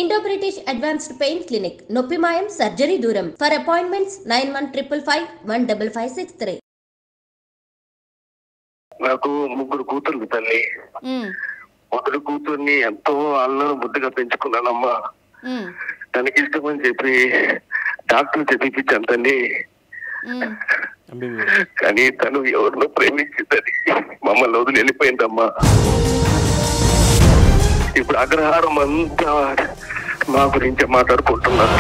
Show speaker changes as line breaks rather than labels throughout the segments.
Indo British Advanced Pain Clinic, Noppimayam Surgery Duram. For appointments 9155556563.
నాకు ముగ్గురు కూతుర్లు తల్లి. మొదటి కూతుర్ని ఎంతో అల్లను బుద్ధిగా పెంచుకున్నానమ్మా. తనకి ఇష్టమని చెప్పి డాక్టర్ చెప్పిపించాను తల్లి. కానీ తను ఎవరినో ప్రేమించిందని మమ్మల్ని వదిలి వెళ్ళిపోయిందమ్మా. ఇప్పుడు అగ్రహారం అంతా మా గురించి మాట్లాడుకుంటున్నారు.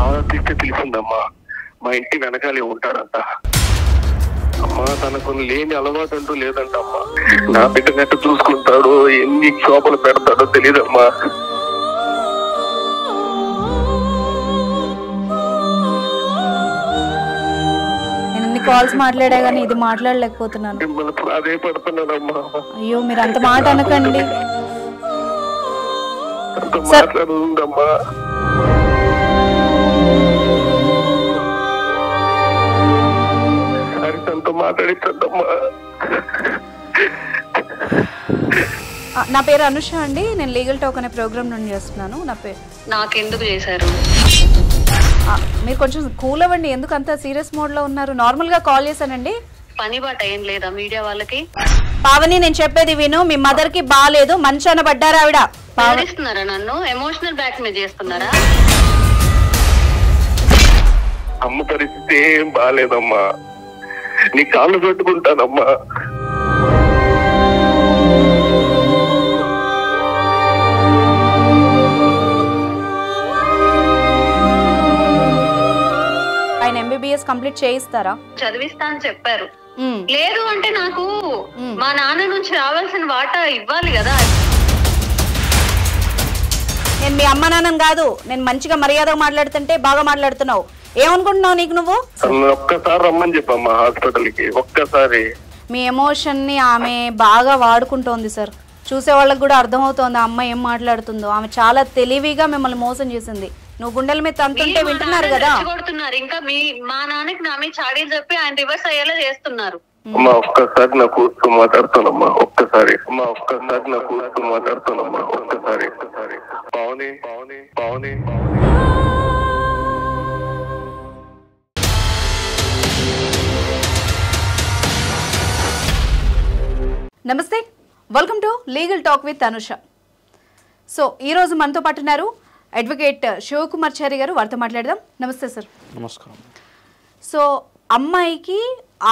ఆలోచిస్తే తెలిసిందమ్మా, మా ఇంటి వెనకాలే ఉంటాడంట. అమ్మా తనకు లేని అలవాటు అంటూ లేదంటమ్మా. నా బిడ్డనట్టు చూసుకుంటాడో ఎన్ని క్షోభలు పెడతాడో తెలియదమ్మా.
కాల్స్ మాట్లాడా గానీ ఇది మాట్లాడలేకపోతున్నాను.
అదే పడుతున్నానమ్మా.
అయ్యో మీరు అంత మాట అనకండి.
మాట్లాడుందమ్మా. హరితంతో మాట్లాడించద్దమ్మా.
నా పేరు అనుష అండి. నేను లీగల్ టాక్ అనే ప్రోగ్రామ్ నుండి చేస్తున్నాను. నా పేరు
నాకెందుకు చేశారు?
మీరు కొంచెం కూల్ అవ్వండి. ఎందుకు అంత సీరియస్ మోడ్ లో ఉన్నారు? నార్మల్ గా కాల్ చేశానండి.
పని బాట ఏం లేదా మీడియా వాళ్ళకి?
పావని నేను చెప్పేది విను. మీ మదర్ కి బాగాలేదు, మంచాన పడ్డారా ఆవిడ.
పావిస్తున్నారా? నన్ను ఎమోషనల్ బ్లాక్ మెయిల్ చేస్తున్నారా?
అమ్మ పరిస్థితి ఏం బాగాలేదమ్మా. నీ కాళ్ళు పెట్టుకుంటానమ్మా.
ఆయన ఎంబీబీఎస్ కంప్లీట్ చేయిస్తారా?
చదివిస్తా అని చెప్పారు. లేదు అంటే నాకు మా నాన్న నుంచి రావాల్సిన వాటా ఇవ్వాలి కదా.
నేను మీ అమ్మ నాన్నని కాదు, నేను మంచిగా మర్యాదగా మాట్లాడుతుంటే బాగా మాట్లాడుతున్నావు. ఏమనుకుంటున్నావు నీకు నువ్వు?
ఒక్కసారి రమ్మని చెప్పమ్మా హాస్పిటల్ కి. ఒక్కసారి.
మీ ఎమోషన్ ని ఆమె బాగా వాడుకుంటోంది సార్. చూసే వాళ్ళకి కూడా అర్థమవుతోంది ఆ అమ్మాయి ఏం మాట్లాడుతుందో. ఆమె చాలా తెలివిగా మిమ్మల్ని మోసం చేసింది. నువ్వు గుండెల మీద తంతుంటే వింటున్నారు కదా.
ఇంకా మా నాన్నకి నా మీద చాడీలు చెప్పి ఆయన రివర్స్ అయ్యేలా చేస్తున్నారు.
అమ్మా ఒక్కసారి నా కూర్చో మాట్లాడుతానమ్మా. ఒక్కసారి అమ్మా ఒక్కసారి నా కూర్చో మాట్లాడుతానమ్మా. ఒక్కసారి పావని పావని పావని.
నమస్తే, welcome to legal talk with Anusha. So ఈరోజు మనతో పాటు ఉన్నారు అడ్వకేట్ శివకుమార్చారి గారు. వారితో మాట్లాడదాం. నమస్తే సార్.
నమస్కారం.
సో అమ్మాయికి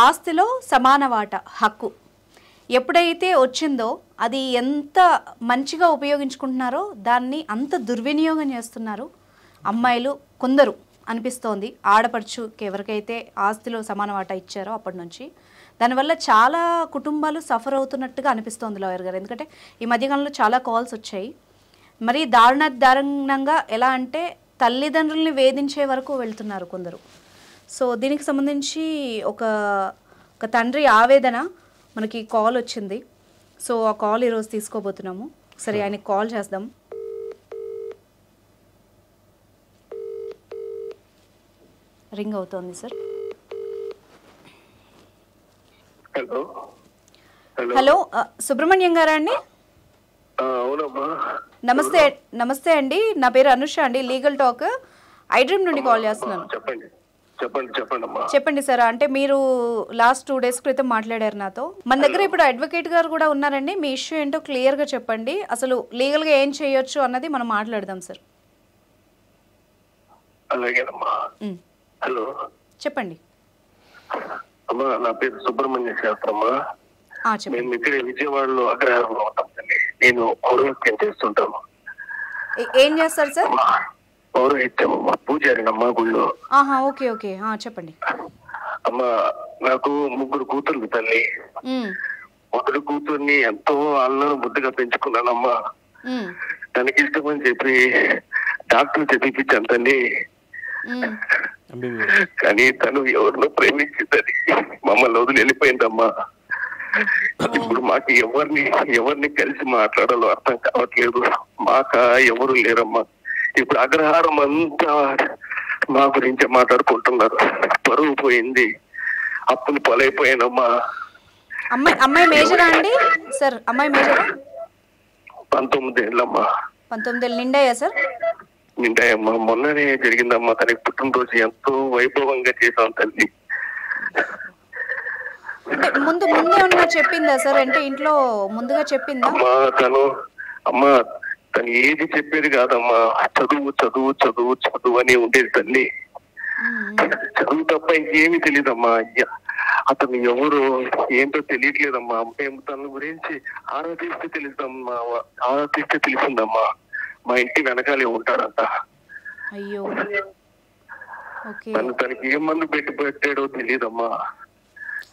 ఆస్తిలో సమాన వాటా హక్కు ఎప్పుడైతే వచ్చిందో అది ఎంత మంచిగా ఉపయోగించుకుంటున్నారో దాన్ని అంత దుర్వినియోగం చేస్తున్నారు అమ్మాయిలు కొందరు అనిపిస్తోంది. ఆడపడుచుకి ఎవరికైతే ఆస్తిలో సమాన వాటా ఇచ్చారో అప్పటి నుంచి దానివల్ల చాలా కుటుంబాలు సఫర్ అవుతున్నట్టుగా అనిపిస్తోంది లాయర్ గారు. ఎందుకంటే ఈ మధ్యకాలంలో చాలా కాల్స్ వచ్చాయి. మరి దారుణంగా ఎలా అంటే తల్లిదండ్రుల్ని వేధించే వరకు వెళ్తున్నారు కొందరు. సో దీనికి సంబంధించి ఒక తండ్రి ఆవేదన మనకి కాల్ వచ్చింది. సో ఆ కాల్ ఈరోజు తీసుకోబోతున్నాము. సరే ఆయనకి కాల్ చేద్దాం. రింగ్ అవుతోంది సార్.
హలో
హలో సుబ్రహ్మణ్యం గారా అండి?
అవునమ్మా.
నమస్తే. నమస్తే అండి, నా పేరు అనుష అండి. లీగల్ టాక్ ఐడ్రీమ్ నుండి కాల్ చేస్తున్నాను.
చెప్పండి చెప్పండి చెప్పండి అమ్మా.
చెప్పండి సార్. అంటే మీరు లాస్ట్ 2 days క్రితం మాట్లాడారు నాతో. మన దగ్గర ఇప్పుడు అడ్వకేట్ గారు కూడా ఉన్నారండి. మీ ఇష్యూ ఏంటో క్లియర్గా చెప్పండి. అసలు లీగల్గా ఏం చేయొచ్చు అన్నది మనం మాట్లాడదాం సార్.
అలాగేనమ్మా. హలో
చెప్పండి
అమ్మా. నా పేరు సుబ్రహ్మణ్య శాస్త్రమ్మా. మేము ఇక్కడ విజయవాడలో అగ్రహారంలో ఉంటామండి. నేను పౌరోహిత్యం చేస్తుంటాము.
ఏం చేస్తారు సార్?
పౌరోహిత్యమమ్మా, పూజారినమ్మా గుళ్ళో.
ఓకే ఓకే చెప్పండి
అమ్మా. నాకు ముగ్గురు కూతుర్లు తల్లి. మొదటి కూతుర్ని ఎంతో అల్లను బుద్ధిగా పెంచుకున్నానమ్మా. తనకి ఇష్టమని చెప్పి డాక్టర్ చెప్పిపించాను తల్లి. కానీ తను ఎవరినో ప్రేమించిందని మమ్మల్ని వదిలి వెళ్ళిపోయిందమ్మా. ఇప్పుడు మాకు ఎవరిని కలిసి మాట్లాడాలో అర్థం కావట్లేదు. మాక ఎవరు లేరమ్మా. ఇప్పుడు అగ్రహారం అంతా మా గురించి మాట్లాడుకుంటున్నారు. పరువు పోయింది, అప్పులు పాలైపోయానమ్మా.
అమ్మాయి మేజరా అండి సార్? అమ్మాయి మేజరా?
19 ఏళ్ళమ్మా.
19 ఏళ్ళు నిండాయా సార్?
నిండాయమ్మా. మొన్ననే జరిగిందమ్మా తనకి పుట్టినరోజు. ఎంతో వైభవంగా చేసాం తల్లి.
అంటే ముందే ఏమన్నా చెప్పిందా సార్? అంటే ఇంట్లో ముందుగా చెప్పిందా?
అమ్మా తను ఏది చెప్పేది కాదమ్మా. చదువు చదువు చదువు చదువు అని ఉండేది తల్లి. చదువు తప్ప ఇంకేమీ తెలియదమ్మా. అతను ఎవరు ఏంటో తెలియట్లేదమ్మా. మేము తన గురించి ఆరాధిస్తే తెలుసమ్మా. ఆరాధిస్తే తెలిసిందమ్మా మా ఇంటి వెనకాలే ఉంటాడంట.
అయ్యో,
తనకి ఏ మందు పెట్టాడో తెలియదమ్మా.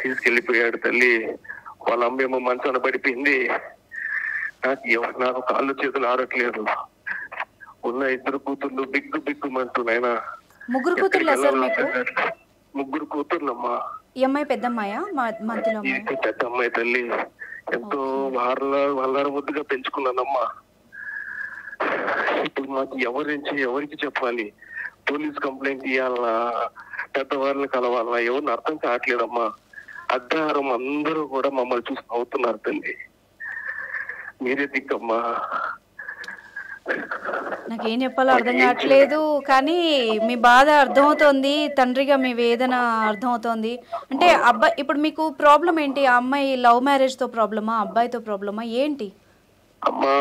తీసుకెళ్లిపోయాడు తల్లి. వాళ్ళ అమ్మేమో మంచాన పడిపోయింది. నాకు కాళ్ళు చేతులు ఆడట్లేదు. ఉన్న 2 కూతుర్లు బిగ్గుమంటూ నాయనా.
3 కూతుర్లా సార్ మీకు?
3 కూతుర్లమ్మా.
ఈ అమ్మాయి పెద్దమ్మాయా?
పెద్ద అమ్మాయి తల్లి. ఎంతో వాళ్ళ ముద్దుగా పెంచుకున్నానమ్మా. ఇప్పుడు మాకు ఎవరికి చెప్పాలి? పోలీస్ కంప్లైంట్ ఇవ్వాలన్నా, పెద్దవారిని కలవాలన్నా ఎవరిని అర్థం కావట్లేదమ్మా. అగ్రహారం అందరూ కూడా మమ్మల్ని చూసి నవ్వుతున్నారు తల్లి. మీరే దిక్కమ్మా.
నాకేం చెప్పాలో అర్థం కావట్లేదు, కానీ మీ బాధ అర్థమవుతోంది. తండ్రిగా మీ వేదన అర్థమవుతోంది. అంటే అబ్బాయి ఇప్పుడు మీకు ప్రాబ్లం ఏంటి? ఆ అమ్మాయి లవ్ మ్యారేజ్ తో ప్రాబ్లమా, అబ్బాయితో ప్రాబ్లమా ఏంటి?
అమ్మా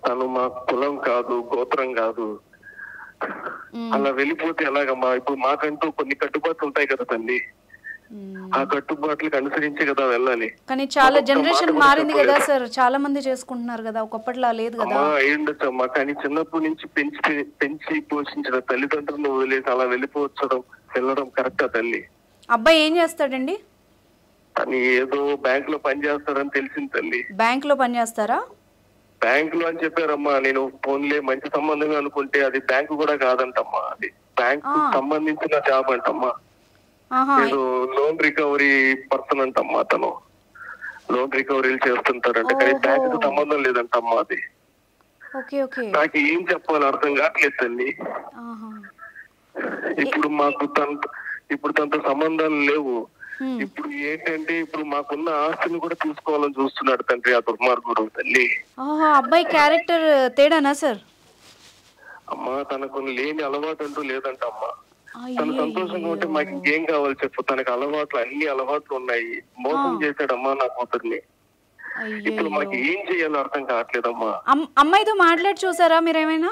తను మా కులం కాదు, గోత్రం కాదు. అలా వెళ్ళిపోతే ఎలాగమ్మా? ఇప్పుడు మాకంటూ కొన్ని కట్టుబాట్లు ఉంటాయి కదా తల్లి. ఆ కట్టుబాట్లకు అనుసరించే కదా వెళ్ళాలి.
కానీ చాలా జనరేషన్ మారింది కదా సార్. చాలా మంది చేసుకుంటున్నారు కదా, ఒకప్పటిలా లేదు కదా.
అయ్యుండొచ్చమ్మా. కానీ చిన్నప్పటి నుంచి పెంచి పోషించిన తల్లిదండ్రులను వదిలేసి అలా వెళ్ళడం కరెక్టా తల్లి?
అబ్బాయి ఏం చేస్తాడండి?
అని ఏదో బ్యాంక్ లో పని చేస్తాడని తెలిసింది తల్లి.
బ్యాంక్ లో పని చేస్తారా?
బ్యాంకు లో అని చెప్పారమ్మా. నేను ఫోన్లే మంచి సంబంధం అనుకుంటే అది బ్యాంకు కూడా కాదంటమ్మా. అది బ్యాంకు సంబంధించిన జాబ్ అంటమ్మా. నేను లోన్ రికవరీ పర్సన్ అంటమ్మా. అతను లోన్ రికవరీలు చేస్తుంటాడంట, కానీ బ్యాంకు సంబంధం లేదంటమ్మా. అది నాకు ఏం చెప్పాలో అర్థం కావట్లేదు తల్లి. ఇప్పుడు తనతో సంబంధాలు లేవు. ఇప్పుడు ఏంటంటే ఇప్పుడు మాకున్న ఆస్తిని కూడా చూసుకోవాలని చూస్తున్నాడు తండ్రి, ఆ దుర్మార్గుడు తల్లి.
అబ్బాయి క్యారెక్టర్ తేడానా సార్?
అమ్మా తనకు లేని అలవాటు అంటూ లేదంటమ్మా. తను సంతోషంగా ఉంటే మాకు ఇంకేం కావాలి చెప్పు. తనకు అన్ని అలవాట్లు ఉన్నాయి. మోసం చేశాడమ్మా నా కూతుర్ని. ఇప్పుడు మాకు ఏం చేయాలో అర్థం కావట్లేదమ్మా.
అమ్మాయితో మాట్లాడి చూసారా మీరేమైనా?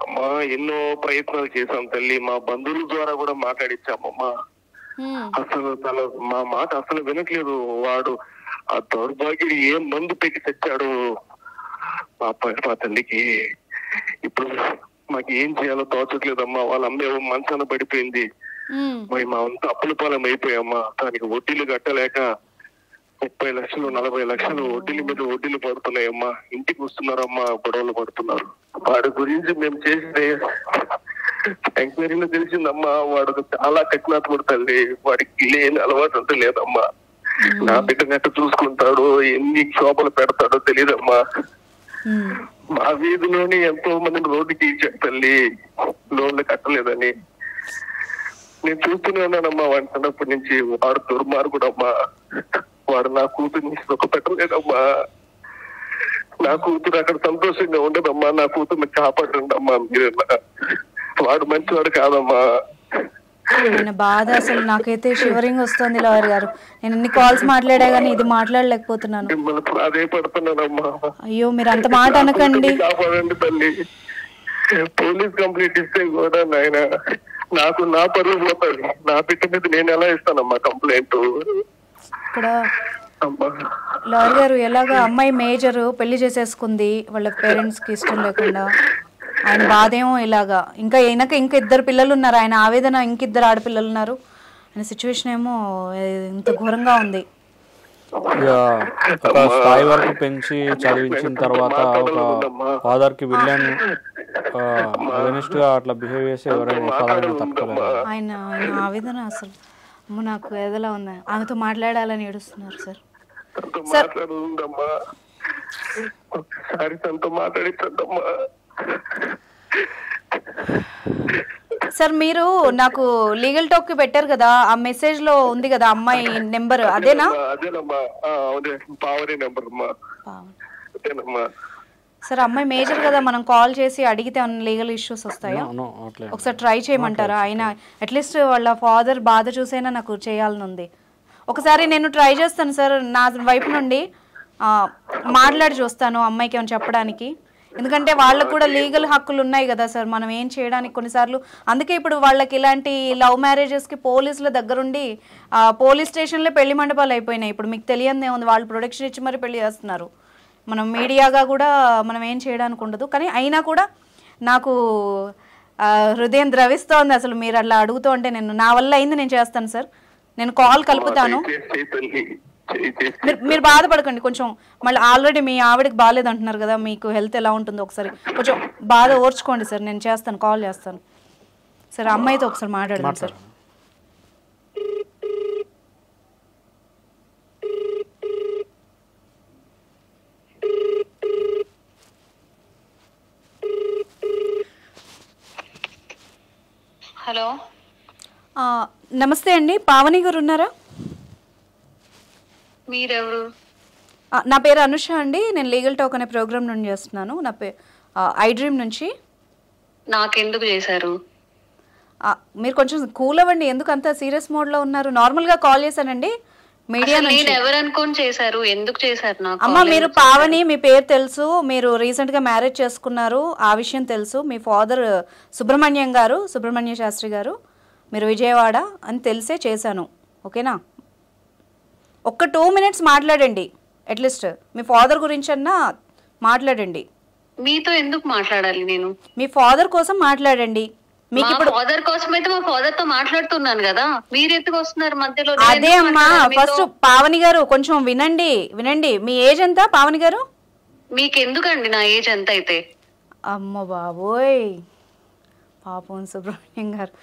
అమ్మా ఎన్నో ప్రయత్నాలు చేశాం తల్లి. మా బంధువుల ద్వారా కూడా మాట్లాడిచ్చామమ్మా. అసలు మా మాట అసలు వినట్లేదు. వాడు ఆ దౌర్భాగ్యుడు ఏం మందు పెట్టి తెచ్చాడు మా తల్లికి. ఇప్పుడు మాకు ఏం చేయాలో తోచట్లేదమ్మా. వాళ్ళ అమ్మేమో మంచాన పడిపోయింది. మరి మా అంతా అప్పుల పాలం అయిపోయామ్మా. దానికి వడ్డీలు కట్టలేక 30 లక్షలు 40 లక్షలు వడ్డీల మీద వడ్డీలు పడుతున్నాయమ్మా. ఇంటికి వస్తున్నారమ్మా, గొడవలు పడుతున్నారు. వాడి గురించి మేము చేసిన ఎంక్వైరీలో తెలిసిందమ్మా. వాడు చాలా కఠినాత్ముడు తల్లి. వాడికి లేని అలవాటు అంతా లేదమ్మా. నా బిడ్డనట్టు చూసుకుంటాడు, ఎన్ని క్షోభలు పెడతాడో తెలియదమ్మా. మా వీధిలోని ఎంతో మందిని రోడ్డుకి ఇచ్చాడు తల్లి, లోన్లు కట్టలేదని. నేను చూస్తూనే ఉన్నానమ్మా వాడి చిన్నప్పటి నుంచి. వాడు దుర్మార్గుడమ్మా. వాడు నా కూతుర్ని ఒక పెట్టలేదమ్మా. నా కూతురు అక్కడ సంతోషంగా ఉండదమ్మా. నా కూతుర్ని కాపాడండి అమ్మా మీరేనా. వాడు మంచివాడు కాదమ్మా.
బాధ అసలు నాకైతే షివరింగ్ వస్తుంది లాయర్ గారు. నేను ఎన్ని కాల్స్ మాట్లాడా గానీ ఇది మాట్లాడలేకపోతున్నాను.
అదే పడుతున్నానమ్మా.
అయ్యో మీరు అంత మాట అనకండి.
కాపాడండి తల్లి. పోలీస్ కంప్లైంట్ ఇస్తే కూడా నాయన నాకు నా పరువు పోతుంది. నా బిడ్డ మీద నేను ఎలా ఇస్తానమ్మా కంప్లైంట్?
ఇక్కడ లాయర్ గారు ఎలాగా అమ్మాయి మేజర్ పెళ్లి చేసేసుకుంది వాళ్ళ పేరెంట్స్ కి ఇష్టం లేకుండా. ఆయన బాధేమో ఇలాగా. ఇంకా ఈయనకి ఇంకా 2 పిల్లలు ఉన్నారు. ఆయన ఆవేదన ఇంక 2 ఆడపిల్లలు ఉన్నారు. ఆయన సిచ్యువేషన్ ఏమో ఇంత ఘోరంగా ఉంది.
ఒక స్థాయి వరకు పెంచి చదివించిన తర్వాత ఒక ఫాదర్ కి విలన్ అగెనిస్ట్ గా అట్లా బిహేవ్ చేసి ఎవరైనా తప్పలేదు.
ఆయన ఆవేదన అసలు నాకు ఏదోలా ఉంది. ఆమెతో మాట్లాడాలని ఏడుస్తున్నారు సార్. సార్ మీరు నాకు లీగల్ టాక్ కి పెట్టారు కదా, ఆ మెసేజ్ లో ఉంది కదా అమ్మాయి నెంబర్, అదేనా? సార్ అమ్మాయి మేజర్ కదా, మనం కాల్ చేసి అడిగితే లీగల్ ఇష్యూస్ వస్తాయా? ఒకసారి ట్రై చేయమంటారా? అయినా అట్లీస్ట్ వాళ్ళ ఫాదర్ బాధ చూసైనా నాకు చేయాలని ఉంది. ఒకసారి నేను ట్రై చేస్తాను సార్, నా వైపు నుండి మాట్లాడి చూస్తాను అమ్మాయికి ఏమైనా చెప్పడానికి. ఎందుకంటే వాళ్ళకు కూడా లీగల్ హక్కులు ఉన్నాయి కదా సార్, మనం ఏం చేయడానికి కొన్నిసార్లు. అందుకే ఇప్పుడు వాళ్ళకి ఇలాంటి లవ్ మ్యారేజెస్కి పోలీసుల దగ్గరుండి పోలీస్ స్టేషన్లో పెళ్లి మండపాలు అయిపోయినాయి. ఇప్పుడు మీకు తెలియదే ఉంది, వాళ్ళు ప్రొటెక్షన్ ఇచ్చి మరి పెళ్లి చేస్తున్నారు. మనం మీడియాగా కూడా మనం ఏం చేయడానికి ఉండదు. కానీ అయినా కూడా నాకు హృదయం ద్రవిస్తోంది అసలు మీరు అలా అడుగుతూ ఉంటే. నా వల్ల అయింది నేను చేస్తాను సార్, నేను కాల్ కలుపుతాను. మీరు బాధపడకండి కొంచెం. మళ్ళీ ఆల్రెడీ మీ ఆవిడకి బాగాలేదు అంటున్నారు కదా, మీకు హెల్త్ ఎలా ఉంటుందో ఒకసారి కొంచెం బాధ ఓర్చుకోండి సార్. నేను చేస్తాను, కాల్ చేస్తాను సార్. అమ్మాయితో ఒకసారి మాట్లాడదాం సార్.
హలో,
నమస్తే అండి, పావని గారు ఉన్నారా?
మీరెవరు?
నా పేరు అనుష అండి, నేను లీగల్ టాక్ అనే ప్రోగ్రామ్ నుండి చేస్తున్నాను. నా పేరు ఐ డ్రీమ్ నుంచి.
నాకెందుకు చేశారు?
మీరు కొంచెం కూల్ అవ్వండి, ఎందుకు అంత సీరియస్ మోడ్లో ఉన్నారు? నార్మల్గా కాల్ చేశానండి మీడియా నుంచి.
నేను ఎవరు అనుకోని చేశారు? ఎందుకు చేశారు నాకు?
అమ్మ మీరు పావని, మీ పేరు తెలుసు, మీరు రీసెంట్గా మ్యారేజ్ చేసుకున్నారు, ఆ విషయం తెలుసు. మీ ఫాదర్ సుబ్రహ్మణ్యం గారు, సుబ్రహ్మణ్య శాస్త్రి గారు, మీరు విజయవాడ అని తెలిసే చేశాను. ఓకేనా? ఒక్క 2 minutes మాట్లాడండి, అట్లీస్ట్ మీ ఫాదర్ గురించి అన్నా మాట్లాడండి.
మీతో ఎందుకు మాట్లాడాలి నేను?
మీ ఫాదర్ కోసం మాట్లాడండి. మీకు ఇప్పుడు
ఫాదర్ కోసం అయితే మా ఫాదర్ తో మాట్లాడుతున్నాను కదా, మీరు ఎందుకు వస్తున్నారు మధ్యలో?
అదే అమ్మా, ఫస్ట్ పావని గారు కొంచెం వినండి. మీ ఏజ్ ఎంత పావని గారు?
మీకు ఎందుకండి నా ఏజ్ ఎంత అయితే?
అమ్మ బాబోయ్, పాపం సుబ్రహ్మణ్యం గారు.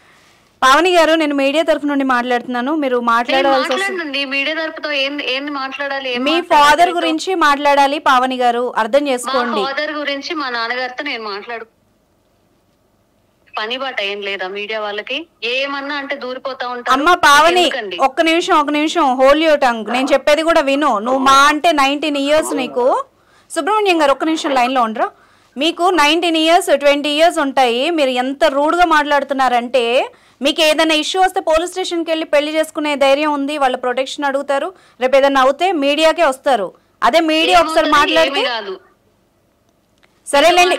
పావని గారు, నేను మీడియా తరఫు నుండి మాట్లాడుతున్నాను. మీరు మాట్లాడవలసి వస్తుంది.
మీడియా తరపుతో ఏంది మాట్లాడాలి?
మీ ఫాదర్ గురించి మాట్లాడాలి పావని గారు, అర్థం చేసుకోండి.
ఫాదర్ గురించి మా నాన్నగారితో నేను మాట్లాడు పని బాట ఏం లేదా మీడియా వాళ్ళకి? ఏమన్నా అంటే దూరిపోతా ఉంటారు.
అమ్మ పావని, ఒక్క నిమిషం, హోల్డ్ యువర్ టంగ్. నేను చెప్పేది కూడా విను. నువ్వు మా అంటే 19 years నీకు. సుబ్రహ్మణ్యం గారు ఒక్క నిమిషం లైన్లో ఉండరా. మీకు 19 years 20 years ఉంటాయి. మీరు ఎంత రూడ్గా మాట్లాడుతున్నారంటే, మీకు ఏదైనా ఇష్యూ వస్తే పోలీస్ స్టేషన్కి వెళ్ళి పెళ్లి చేసుకునే ధైర్యం ఉంది, వాళ్ళ ప్రొటెక్షన్ అడుగుతారు. రేపు ఏదైనా అవుతే మీడియాకే వస్తారు. అదే మీడియా ఒకసారి మాట్లాడితే సరేలేండి.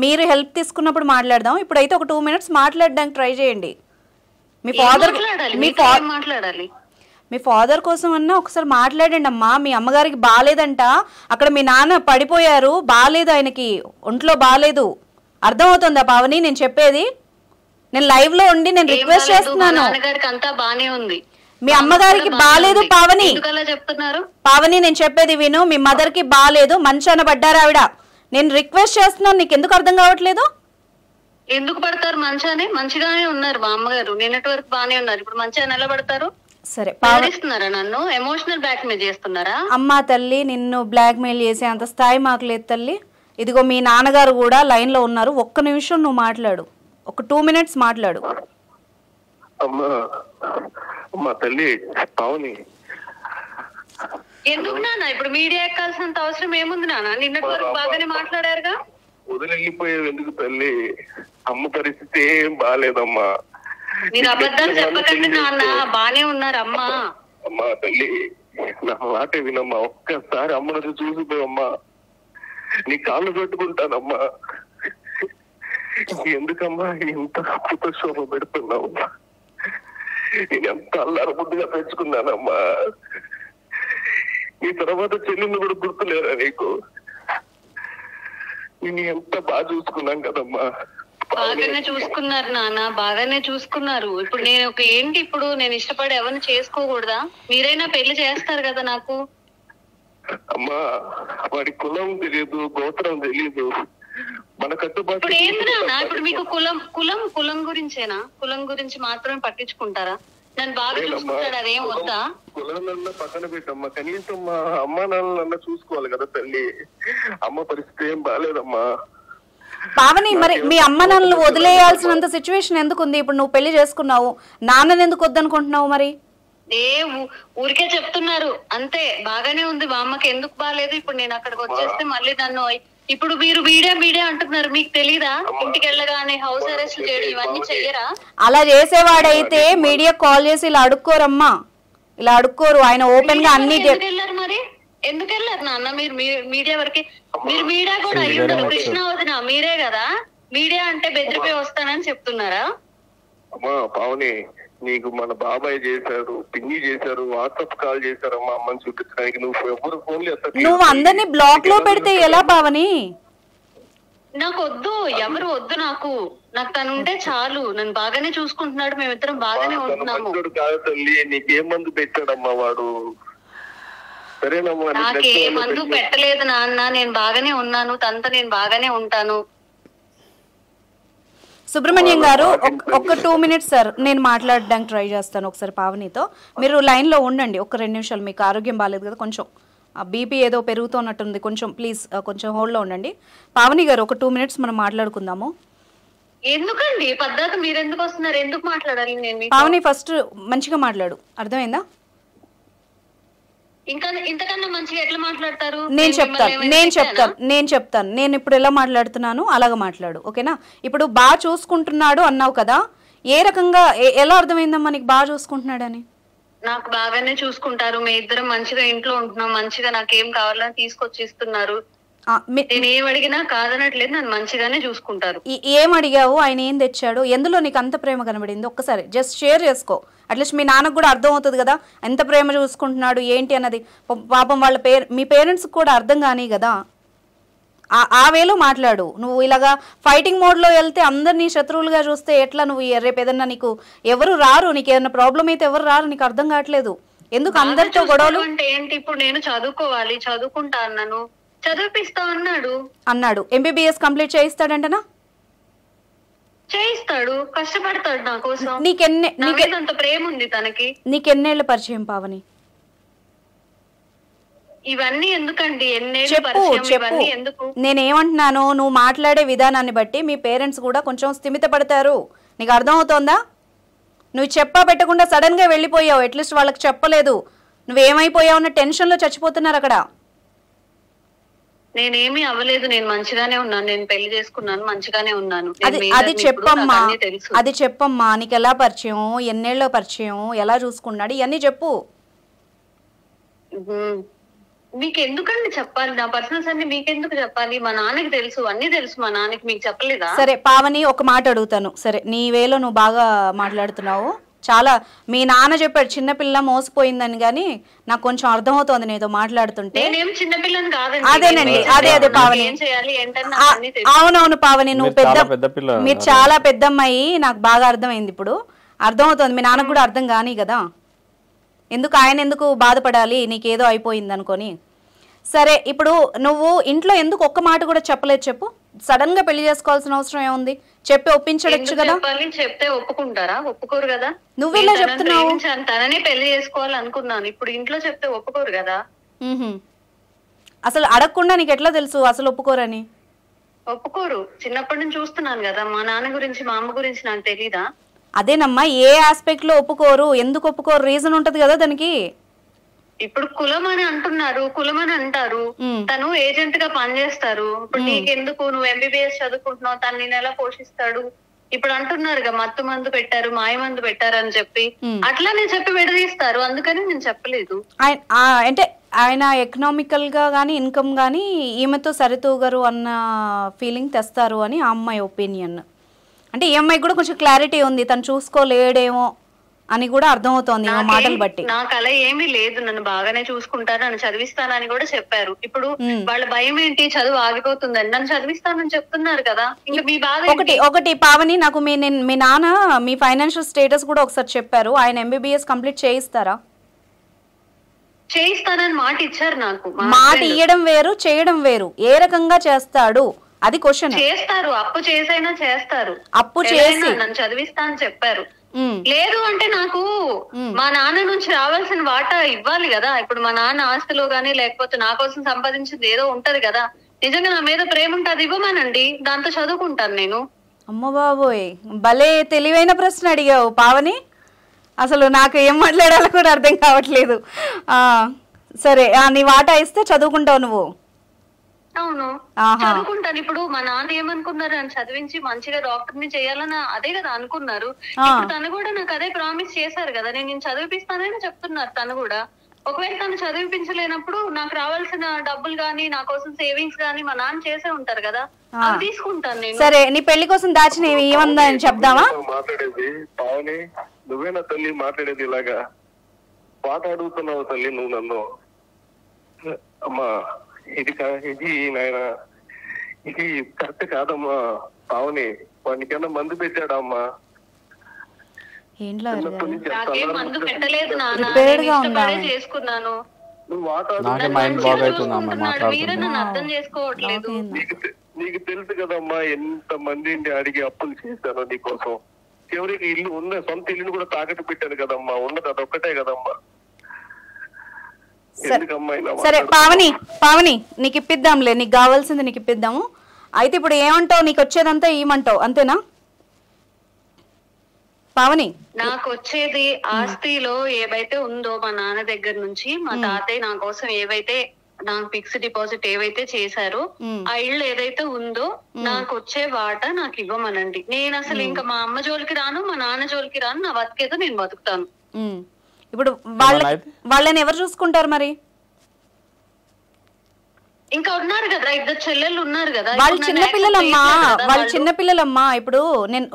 మీరు హెల్ప్ తీసుకున్నప్పుడు మాట్లాడదాం. ఇప్పుడైతే ఒక 2 minutes మాట్లాడడానికి ట్రై చేయండి. మీ ఫాదర్ కోసం అన్నా ఒకసారి మాట్లాడండి అమ్మా. మీ అమ్మగారికి బాగాలేదంట, అక్కడ మీ నాన్న పడిపోయారు, బాగాలేదు, ఆయనకి ఒంట్లో బాగాలేదు. అర్థమవుతుందా పావని నేను చెప్పేది? నేను లైవ్ లో ఉండి నేను రిక్వెస్ట్ చేస్తున్నాను. మీ అమ్మగారికి బాగాలేదు పావని. పావని నేను చెప్పేది విను. మీ మదర్ కి బాగాలేదు, మంచాన పడ్డారు ఆవిడ. నేను రిక్వెస్ట్ చేస్తున్నాను, నీకు ఎందుకు అర్థం కావట్లేదు?
ఎందుకు పడతారు? మంచానే మంచిగానే ఉన్నారు మా అమ్మగారు, నిన్నటి వరకు బాగానే ఉన్నారు. ఇప్పుడు మంచిగా నిలబడతారు?
సరే,
నన్ను ఎమోషనల్ బ్లాక్ మెయిల్ చేస్తున్నారా?
అమ్మా తల్లి, నిన్ను బ్లాక్ మెయిల్ చేసే అంత స్థాయి మాకు లేదు తల్లి. ఇదిగో మీ నాన్నగారు కూడా లైన్ లో ఉన్నారు. ఒక్క నిమిషం నువ్వు మాట్లాడు, ఒక 2 minutes మాట్లాడు.
అమ్మా తల్లి పావని,
ఎందుకు నాన్న ఇప్పుడు మీడియా ఎక్కాల్సినంత అవసరం ఏముంది నాన్న? నిన్నటి వరకు బాగానే మాట్లాడారుగా.
వదిలిపోయేది ఎందుకు తల్లి? అమ్మ పరిస్థితి ఏం బాగాలేదమ్మా.
మీరు అబద్ధాలు చెప్పకండి నాన్న, బానే ఉన్నారు అమ్మా.
అమ్మా తల్లి, నా మాట వినమ్మా. ఒక్కసారి అమ్మను చూసిపోయమ్మా, నీ కాళ్ళు పెట్టుకుంటానమ్మా. ఎందుకమ్మా ఇంత పుతశోభ పెడుతున్నావు? నేను ఎంత అల్లారు బుద్ధిగా పెంచుకున్నానమ్మా. ఈ తర్వాత చెల్లిని కూడా గుర్తులేరా నీకు? నేను ఎంత బాగా చూసుకున్నాం కదమ్మా.
బాగానే చూసుకున్నారు నాన్న, బాగానే చూసుకున్నారు. ఇప్పుడు నేను ఏంటి, ఇప్పుడు నేను ఇష్టపడి ఎవరిని చేసుకోకూడదా? మీరైనా పెళ్లి చేస్తారు కదా నాకు.
అమ్మా వాడి కులం తెలియదు, గోత్రం తెలియదు, మన కట్టుబాటు.
ఇప్పుడు ఏంటి నాన్న, ఇప్పుడు మీకు కులం గురించేనా? కులం గురించి మాత్రమే పట్టించుకుంటారా? నన్ను బాగా చూసుకుంటాడు, అదేం వద్దా?
కులాలన్నా పక్కన పెట్టమ్మా, కనీసం మా అమ్మ నాన్నలన్నా చూసుకోవాలి కదా తల్లి. అమ్మ పరిస్థితి ఏం బాగాలేదమ్మా.
పావని, మరి మీ అమ్మ నాన్నలు వదిలేయాల్సినంత సిచ్యువేషన్ ఎందుకు ఉంది? ఇప్పుడు నువ్వు పెళ్లి చేసుకున్నావు, నాన్నని ఎందుకు వద్దనుకుంటున్నావు? మరి
ఊరికే చెప్తున్నారు అంతే. బాగానే ఉంది, మా అమ్మకి ఎందుకు బాగాలేదు, ఇప్పుడు నేను అక్కడికి వచ్చేస్తే మళ్ళీ నన్ను ఇప్పుడు మీరు మీడియా అంటున్నారు. మీకు తెలీదా ఇంటికి వెళ్ళగానే హౌస్ అరెస్ట్ చేయడం ఇవన్నీ చెయ్యరా?
అలా చేసేవాడైతే మీడియా కాల్ చేసి ఇలా అడుక్కోరమ్మా, ఇలా అడుక్కోరు. ఆయన ఓపెన్ గా అన్ని
వెళ్ళారు. మరి ఎందుకు వెళ్ళారు నాన్న మీరు మీడియా వరకు? మీరు మీడియా కూడా అయ్యుంటారు. కృష్ణ వదిన మీరే కదా, మీడియా అంటే బెదిరిపోయి వస్తానని చెప్తున్నారా?
అమ్మా పావని, నీకు మన బాబాయ్ చేశారు, పిన్ని చేశారు, వాట్సాప్ కాల్ చేశారు అమ్మా అమ్మని చూపించడానికి. నువ్వు ఎవరు ఫోన్ చేస్తారు?
నువ్వు అందరినీ బ్లాక్ లో పెడితే ఎలా పావని?
నాకు వద్దు, ఎవరు వద్దు, నాకు తను ఉంటే చాలు. నన్ను బాగానే చూసుకుంటున్నాడు, మేమిద్దరం బాగానే ఉంటున్నాము.
కాదు తల్లి, నీకేం మందు పెట్టాడమ్మా వాడు? సరేనమ్మా,
నాకే మందు పెట్టలేదు నాన్న, నేను బాగానే ఉన్నాను, తనతో నేను బాగానే ఉంటాను.
సుబ్రహ్మణ్యం గారు ఒక 2 minutes సార్, నేను మాట్లాడడానికి ట్రై చేస్తాను ఒకసారి పావనితో. మీరు లైన్లో ఉండండి ఒక 2 నిమిషాలు. మీకు ఆరోగ్యం బాగాలేదు కదా, కొంచెం బీపీ ఏదో పెరుగుతున్నట్టుంది, కొంచెం ప్లీజ్ కొంచెం హోల్డ్లో ఉండండి. పావని గారు ఒక 2 minutes మనం మాట్లాడుకుందాము.
ఎందుకండి పద్దాక మీరు ఎందుకు వస్తున్నారు? ఎందుకు మాట్లాడాలి నేను?
పావని ఫస్ట్ మంచిగా మాట్లాడు, అర్థమైందా?
ఇంకా ఇంతకన్నా మంచిగా ఎట్లా మాట్లాడతారు?
నేను చెప్తాను. నేను ఇప్పుడు ఎలా మాట్లాడుతున్నాను అలాగ మాట్లాడు, ఓకేనా? ఇప్పుడు బాగా చూసుకుంటున్నాడు అన్నావు కదా, ఏ రకంగా ఎలా అర్థమైందమ్మా నీకు బాగా చూసుకుంటున్నాడని?
నాకు బాగానే చూసుకుంటారు, మీ ఇద్దరం మంచిగా ఇంట్లో ఉంటున్నాం, మంచిగా నాకేం కావాలని తీసుకొచ్చి ఇస్తున్నారు. నేను ఏం అడిగినా కాదనట్లేదు, నన్ను మంచిగానే చూసుకుంటారు.
ఏం అడిగావు, ఆయన ఏం తెచ్చాడు, ఎందులో నీకు అంత ప్రేమ కనబడింది? ఒక్కసారి జస్ట్ షేర్ చేసుకో, అట్లీస్ట్ మీ నాన్నకు కూడా అర్థం అవుతుంది కదా ఎంత ప్రేమ చూసుకుంటున్నాడు ఏంటి అన్నది. పాపం వాళ్ళ మీ పేరెంట్స్ కూడా అర్థం కానీ కదా, ఆ వేలో మాట్లాడు. నువ్వు ఇలాగా ఫైటింగ్ మోడ్లో వెళ్తే అందరినీ శత్రువులుగా చూస్తే ఎట్లా? నువ్వు రేపు ఏదన్నా నీకు ఎవరు రారు, నీకు ఏదైనా ప్రాబ్లం అయితే ఎవరు రారు, నీకు అర్థం కావట్లేదు ఎందుకు అందరితో గొడవలు
అంటే ఏంటి? ఇప్పుడు నేను చదువుకోవాలి, చదువుకుంటా అన్నాను, చదివిపిస్తా అన్నాడు.
ఎంబీబీఎస్ కంప్లీట్ చేయిస్తాడంటనా?
చేయిస్తాడు, కష్టపడతాడు నా కోసం. అంత ప్రేమ ఉంది తనకి.
నీకెన్నేళ్ల పరిచయం పావని?
ఇవన్నీ ఎందుకండి?
చెప్పు. నేనేమంటున్నాను, నువ్వు మాట్లాడే విధానాన్ని బట్టి మీ పేరెంట్స్ కూడా కొంచెం స్థిమిత పడతారు, నీకు అర్థం అవుతోందా? నువ్వు చెప్పా పెట్టకుండా సడన్ గా వెళ్ళిపోయావు, అట్లీస్ట్ వాళ్ళకి చెప్పలేదు, నువ్వేమైపోయావు అన్న టెన్షన్ లో చచ్చిపోతున్నారు అక్కడ.
నేనేమీ అవ్వలేదు, నేను మంచిగానే ఉన్నాను, నేను పెళ్లి చేసుకున్నాను, మంచిగానే ఉన్నాను.
అది చెప్పమ్మా, నీకు ఎలా పరిచయం, ఎన్నేళ్ళ పరిచయం, ఎలా చూసుకున్నాడు, ఇవన్నీ చెప్పు.
మీకు ఎందుకండి చెప్పాలి? నా పర్సనల్స్ అన్ని మీకెందుకు చెప్పాలి? మా నాన్నకి తెలుసు, అన్ని తెలుసు మా నాన్నకి, మీకు చెప్పలేదా?
సరే పావని, ఒక మాట అడుగుతాను, సరే నీ వేలో నువ్వు బాగా మాట్లాడుతున్నావు, చాలా మీ నాన్న చెప్పాడు చిన్నపిల్ల మోసపోయిందని, కానీ నాకు కొంచెం అర్థమవుతోంది నీతో మాట్లాడుతుంటే. అదేనండి, అదే పావని. అవునవును పావని, నువ్వు మీరు చాలా పెద్దమ్మాయి, నాకు బాగా అర్థమైంది. ఇప్పుడు అర్థమవుతోంది, మీ నాన్నకు కూడా అర్థం కాని కదా, ఎందుకు ఆయన ఎందుకు బాధపడాలి నీకేదో అయిపోయింది అనుకొని. సరే ఇప్పుడు నువ్వు ఇంట్లో ఎందుకు ఒక్క మాట కూడా చెప్పలేదు చెప్పు? సడన్ గా పెళ్లి చేసుకోవాల్సిన అవసరం ఏముంది? చెప్పి ఒప్పించవచ్చు కదా.
చెప్తే ఒప్పుకుంటారా? ఒప్పుకోరు కదా.
నువ్వెలా చెప్తున్నావు?
తననే పెళ్లి చేసుకోవాలనుకున్నాను, ఇప్పుడు ఇంట్లో చెప్తే ఒప్పుకోరు కదా.
అసలు అడగకుండా నీకు ఎట్లా తెలుసు అసలు ఒప్పుకోరని?
ఒప్పుకోరు, చిన్నప్పటి నుంచి చూస్తున్నాను కదా. మా నాన్న గురించి మా అమ్మ గురించి నాకు తెలీదా?
అదేనమ్మా, ఏ ఆస్పెక్ట్ లో ఒప్పుకోరు, ఎందుకు ఒప్పుకోరు, రీజన్ ఉంటది కదా దానికి.
ఇప్పుడు కులం అని అంటున్నారు, కులం అని అంటారు, తను ఏజెంట్ గా పనిచేస్తారు. ఇప్పుడు నీకెందుకు, నువ్వు ఎంబీబీఎస్ చదువుకుంటున్నావు, తను నేను ఎలా పోషిస్తాడు? ఇప్పుడు అంటున్నారుగా మత్తు మందు పెట్టారు, మాయ మందు పెట్టారు అని చెప్పి, అట్లా నేను చెప్పి విడదీస్తారు, అందుకని నేను చెప్పలేదు.
అంటే ఆయన ఎకనామికల్ గా గానీ ఇన్కమ్ గానీ ఈమెతో సరితూగరు అన్న ఫీలింగ్ తెస్తారు అని ఆ అమ్మాయి ఒపీనియన్. అంటే ఈ అమ్మాయి కూడా కొంచెం క్లారిటీ ఉంది, తను చూసుకోలేడేమో అని కూడా అర్థమవుతోంది ఆ మాటలు బట్టి.
నాకు అలా ఏమీ లేదు, నన్ను బాగానే చూసుకుంటారు, నన్ను చదివిస్తానని కూడా చెప్పారు. ఇప్పుడు వాళ్ళ భయం ఏంటి, చదువు ఆగిపోతుందని. నన్ను చదివిస్తానని చెప్తున్నారు కదా, ఇంకా మీ బాధ.
ఒకటి పావని, నాకు మీ నాన్న మీ ఫైనాన్షియల్ స్టేటస్ కూడా ఒకసారి చెప్పారు, ఆయన ఎంబీబీఎస్ కంప్లీట్ చేయిస్తారా?
చేయిస్తానని మాట ఇచ్చారు నాకు.
మాట ఇయ్యడం వేరు, చేయడం వేరు. ఏ రకంగా చేస్తాడు అది క్వశ్చన్.
చేస్తారు, అప్పు చేసైనా చేస్తారు.
అప్పు చేసి
నన్ను చదివిస్తా అని చెప్పారు. లేదు అంటే నాకు మా నాన్న నుంచి రావాల్సిన వాటా ఇవ్వాలి కదా. ఇప్పుడు మా నాన్న ఆస్తిలో గానీ లేకపోతే నా కోసం సంపాదించింది ఏదో ఉంటది కదా. నిజంగా నా మీద ప్రేమ ఉంటే అది ఇవ్వమనండి, దాంతో చదువుకుంటాను నేను.
అమ్మ బాబోయ్, భలే తెలివైన ప్రశ్న అడిగావు పావని. అసలు నాకు ఏం మాట్లాడాలో కూడా అర్థం కావట్లేదు. సరే, నీ వాటా ఇస్తే చదువుకుంటావు నువ్వు?
అవును, చదువుకుంటాను. ఇప్పుడు మా నాన్న ఏమనుకున్నారు, అని చదివించి మంచిగా డాక్టర్ ని చేయాలని అదే కదా అనుకున్నారు. ఇప్పుడు తను కూడా నాకు అదే ప్రామిస్ చేశారు కదా, నేను చదివిపిస్తానని చెప్తున్నారు తను కూడా. ఒకవేళ తను చదివించలేనప్పుడు నాకు రావాల్సిన డబ్బులు గానీ, నా కోసం సేవింగ్స్ గానీ మా నాన్న చేసే ఉంటారు కదా, అవి తీసుకుంటాను నేను.
సరే, నీ పెళ్లి కోసం దాచిన ఏమందా అని చెప్దామా?
మాట్లాడేది పావని, నువ్వేనా తల్లి మాట్లాడేది ఇలాగా? పాట అడుగుతున్నావు తల్లి నువ్వు నన్ను. అమ్మా ఇది నాయన, ఇది కరెక్ట్ కాదమ్మా పావని. వాడికన్నా మందు పెట్టాడా అమ్మా?
నాకేం మందు పెట్టలేదు నాన్న, చేసుకున్నాను. మీరే నన్ను అర్థం చేసుకోవట్లేదు.
నీకు తెలుసు కదమ్మా ఎంత మందిని అడిగి అప్పులు చేశాను నీకోసం. చివరికి ఇల్లు ఉన్న సొంత ఇల్లుని కూడా తాకట్టు పెట్టాను కదమ్మా. ఉన్నది అదొక్కటే కదమ్మా.
సరే పావని, పావని నీకు ఇప్పిద్దాంలే, నీకు కావాల్సింది నీకు ఇప్పిద్దాము. అయితే ఇప్పుడు ఏమంటావు, నీకు వచ్చేదంతా ఏమంటావు, అంతేనా పావని?
నాకు వచ్చేది ఆస్తిలో ఏవైతే ఉందో మా నాన్న దగ్గర నుంచి, మా తాతయ్య నా కోసం ఏవైతే నాకు ఫిక్స్డ్ డిపాజిట్ ఏవైతే చేశారో ఆ ఇల్లు ఏదైతే ఉందో నాకు వచ్చే వాటా నాకు ఇవ్వమనండి. నేను అసలు ఇంకా మా అమ్మ జోలికి రాను, మా నాన్న జోలికి రాను. నా బతికేదో నేను బతుకుతాను.
ఇప్పుడు వాళ్ళని ఎవరు చూసుకుంటారు మరి?
ఇంకా ఉన్నారు కదా, ఇద్దరు చెల్లెళ్ళు ఉన్నారు కదా.
వాళ్ళు చిన్నపిల్లలమ్మా, వాళ్ళు చిన్నపిల్లలమ్మా. ఇప్పుడు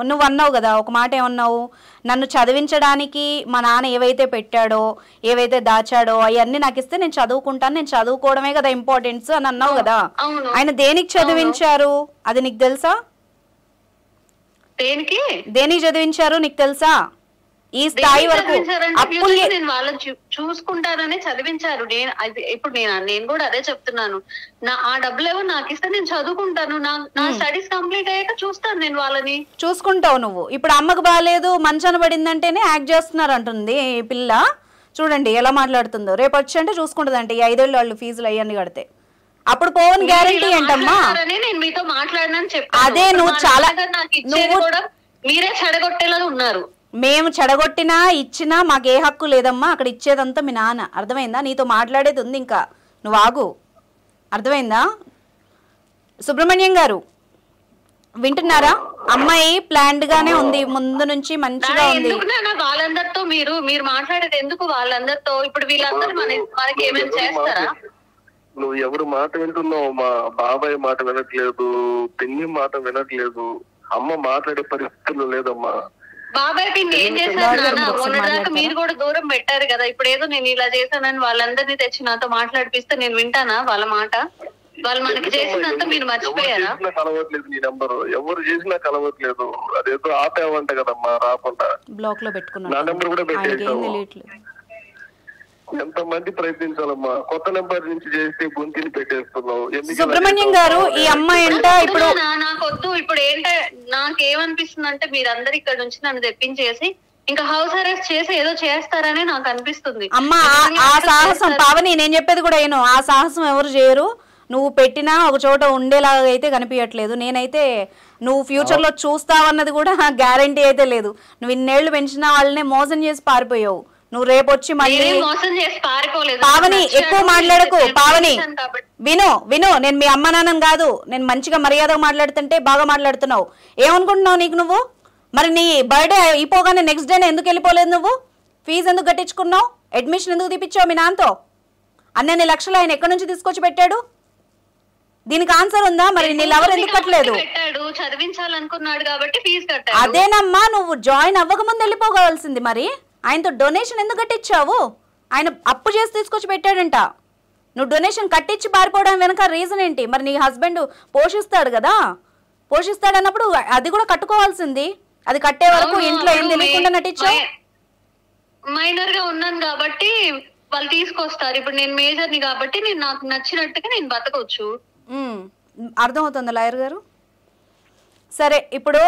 నువ్వు అన్నావు కదా ఒక మాట, ఏమన్నావు, నన్ను చదివించడానికి మా నాన్న ఏవైతే పెట్టాడో ఏవైతే దాచాడో అవన్నీ నాకు ఇస్తే నేను చదువుకుంటాను, నేను చదువుకోవడమే కదా ఇంపార్టెన్స్ అని అన్నావు కదా. ఆయన దేనికి చదివించారు అది నీకు తెలుసా? దేనికి చదివించారు నీకు తెలుసా? ఈ స్థాయి వరకు
నేను వాళ్ళని చూసుకుంటానని చదివించారు. ఇప్పుడు నేను కూడా అదే చెప్తున్నాను. ఆ డబ్బులు నాకు ఇస్తే నేను చదువుకుంటాను, నా స్టడీస్ కంప్లీట్ అయ్యాక చూస్తాను నేను వాళ్ళని.
చూసుకుంటావు నువ్వు. ఇప్పుడు అమ్మకు బాగాలేదు మంచాన పడిందంటేనే యాక్ట్ చేస్తున్నారు అంటుంది ఈ పిల్ల. చూడండి ఎలా మాట్లాడుతుందో. రేపు వచ్చి అంటే చూసుకుంటదంటే ఈ 5 ఏళ్ళు వాళ్ళు ఫీజులు అయ్యన్ని కడితే అప్పుడు పోవని గ్యారంటీ ఏంటమ్మా?
నేను మీతో మాట్లాడినని చెప్పాను.
అదే నువ్వు చాలా
మీరే చెడగొట్టేలా ఉన్నారు.
మేము చెడగొట్టినా ఇచ్చినా మాకు ఏ హక్కు లేదమ్మా. అక్కడ ఇచ్చేదంతా మీ నాన్న. అర్థమైందా? నీతో మాట్లాడేది ఉంది, ఇంకా నువ్వు ఆగు. అర్థమైందా? సుబ్రహ్మణ్యం గారు వింటున్నారా? అమ్మాయి ప్లాన్డ్ గానే ఉంది, ముందు నుంచి మంచిగా ఉంది.
వాళ్ళందరితో మీరు మాట్లాడేది ఎందుకు? వాళ్ళందరితో ఇప్పుడు వీళ్ళందరూ మనకి ఏమైనా చేస్తారా?
నువ్వు ఎవరు మాట వింటున్నావు? మా బాబాయ్ మాట వినట్లేదు, పిన్ని మాట వినట్లేదు, అమ్మ మాట్లాడే పరిస్థితులు లేదమ్మా.
బాబాయ్ పిన్ని ఏం చేశారు నాన్న? మొన్నటిదాకా మీరు కూడా దూరం పెట్టారు కదా. ఇప్పుడు ఏదో నేను ఇలా చేశానని వాళ్ళందరినీ తెచ్చి నాతో మాట్లాడిపిస్తే నేను వింటానా వాళ్ళ మాట? వాళ్ళు మనకి చేసినంత మీరు మర్చిపోయారా?
కలవట్లేదు నీ నెంబర్, ఎవరు చేసినా కలవట్లేదు. అదేదో ఆపేవంట కదమ్మా రాకుండా.
బ్లాక్ లో పెట్టుకున్నా,
నా నెంబర్ కూడా పెట్టేసావు. ఎంత మంది ప్రయత్నించాలమ్మా, కొత్త నెంబర్ నుంచి చేస్తే గొంతుని పెట్టేస్తున్నావు.
సుబ్రహ్మణ్యం గారు ఈ అమ్మాయి అంట ఇప్పుడు
నాకొద్దు. ఇప్పుడు నాకేమనిపిస్తుంది అంటే మీరందరు ఇక్కడ నుంచి నన్ను తెప్పించేసి ఇంకా హౌస్ అరెస్ట్ చేసి ఏదో చేస్తారని నాకు అనిపిస్తుంది.
అమ్మా ఆ సాహసం పావని, నేను చెప్పేది కూడా ఏను, ఆ సాహసం ఎవరు చేయరు. నువ్వు పెట్టినా ఒక చోట ఉండేలాగా అయితే కనిపించట్లేదు. నేనైతే నువ్వు ఫ్యూచర్ లో చూస్తావన్నది కూడా గ్యారంటీ అయితే లేదు. నువ్వు ఇన్నేళ్లు పెంచిన వాళ్ళనే మోసం చేసి పారిపోయావు. నువ్వు రేపు వచ్చి మళ్ళీ పావని ఎక్కువ మాట్లాడకు. పావని విను, నేను మీ అమ్మ నాన్నని కాదు, నేను మంచిగా మర్యాదగా మాట్లాడుతుంటే బాగా మాట్లాడుతున్నావు. ఏమనుకుంటున్నావు నీకు నువ్వు? మరి నీ బర్త్డే అయిపోగానే నెక్స్ట్ డేనే ఎందుకు వెళ్ళిపోలేదు నువ్వు? ఫీజు ఎందుకు కట్టించుకున్నావు? అడ్మిషన్ ఎందుకు తీపిచ్చావు మీ నాన్నతో? అన్నీ లక్షలు ఆయన ఎక్కడి నుంచి తీసుకొచ్చి పెట్టాడు? దీనికి ఆన్సర్ ఉందా? మరి నీ లవర్ ఎందుకు కట్టలేదు?
చదివించాలనుకున్నాడు కాబట్టి ఫీజు కట్టాడు.
అదేనమ్మా, నువ్వు జాయిన్ అవ్వక ముందు వెళ్ళిపోగలసింది. మరి ఆయనతో డొనేషన్ ఎందుకు కట్టించావు? ఆయన అప్పు చేసి తీసుకొచ్చి పెట్టాడంట. నువ్వు డొనేషన్ కట్టించి పారిపోవడం వెనక రీజన్ ఏంటి? మరి నీ హస్బెండ్ పోషిస్తాడు కదా, పోషిస్తాడన్నప్పుడు అది కూడా కట్టుకోవాల్సింది. అది కట్టే వరకు ఇంట్లో ఏం తెలియకుండా నటించావు.
మైనర్ గా ఉన్నాను కాబట్టి వాళ్ళు తీసుకొస్తారు. ఇప్పుడు నేను మేజర్ ని కాబట్టి నేను నాకు నచ్చినట్టుగా నేను బతకొచ్చు.
అర్థమవుతుంది లాయర్ గారు. సరే, ఇప్పుడు